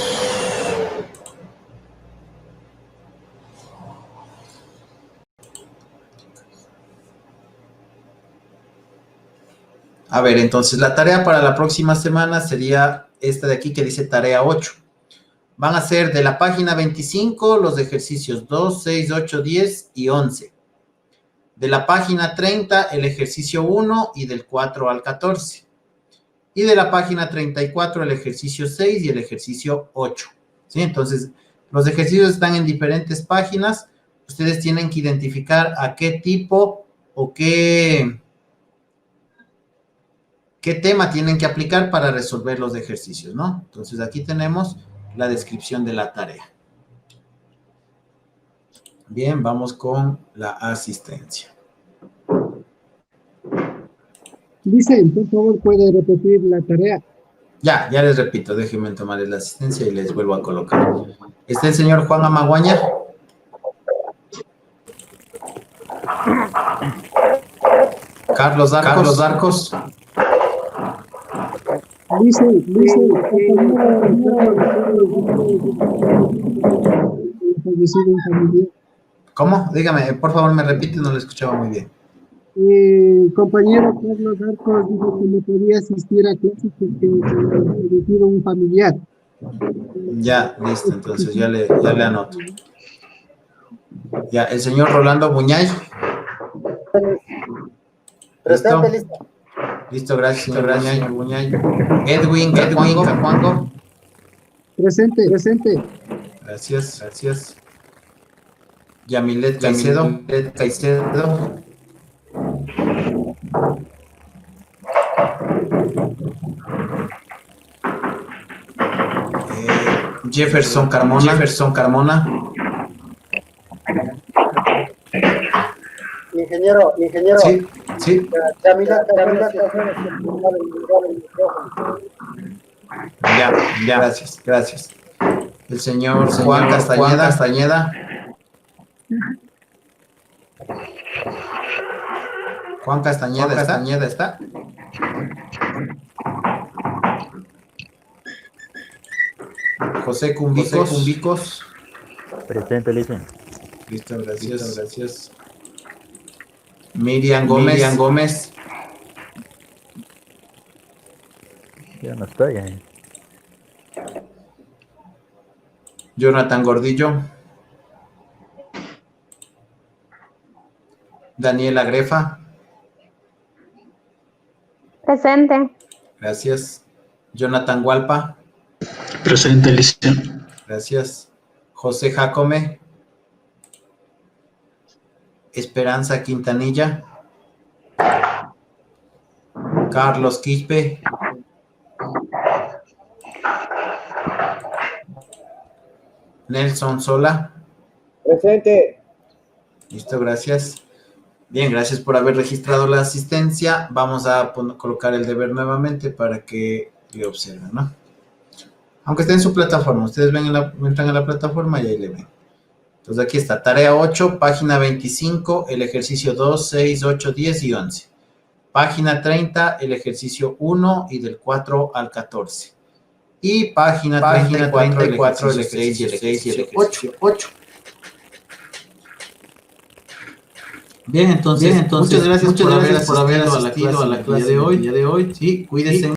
A ver, entonces la tarea para la próxima semana sería esta de aquí que dice tarea 8. Van a ser de la página 25 los ejercicios 2, 6, 8, 10 y 11. De la página 30 el ejercicio 1 y del 4 al 14. Y de la página 34 el ejercicio 6 y el ejercicio 8. ¿Sí? Entonces, los ejercicios están en diferentes páginas. Ustedes tienen que identificar a qué tipo o qué tema tienen que aplicar para resolver los ejercicios, ¿no? Entonces, aquí tenemos la descripción de la tarea. Bien, vamos con la asistencia. Dice, por favor, puede repetir la tarea. Ya les repito, déjenme tomar la asistencia y les vuelvo a colocar. ¿Está el señor Juan Amaguaña? Carlos Arcos. Dice, fallecido un familiar. ¿Cómo? Dígame, por favor, me repite, no lo escuchaba muy bien. Compañero Carlos Arcos dijo que no podía asistir a clases porque fallecido un familiar. Ya, listo, entonces ya le anoto. Ya, el señor Rolando Buñay. Presente, listo. Listo, gracias, señor Buñay. Edwin Cajuango. Presente. Gracias. Yamilet Caicedo. Jefferson Carmona. Ingeniero. Sí. Camila. Ya, gracias. El señor Juan Castañeda. Juan Castañeda está. José Cumbicos. Presente, Licen. Listo, gracias. Miriam Gómez. Ya no estoy ahí. Jonathan Gordillo. Daniela Grefa. Presente. Gracias. Jonathan Hualpa. Presente, Licen. Gracias. José Jacome. Esperanza Quintanilla. Carlos Quispe. Nelson Sola. Presente. Listo, gracias. Bien, gracias por haber registrado la asistencia. Vamos a colocar el deber nuevamente para que le observen, ¿no? Aunque esté en su plataforma, ustedes ven entran a la plataforma y ahí le ven. Entonces aquí está, tarea 8, página 25, el ejercicio 2, 6, 8, 10 y 11. Página 30, el ejercicio 1 y del 4 al 14. Y página 34, el ejercicio 6 y el ejercicio 8. Bien, entonces muchas gracias por haber asistido a la clase del día de hoy. Sí, cuídense.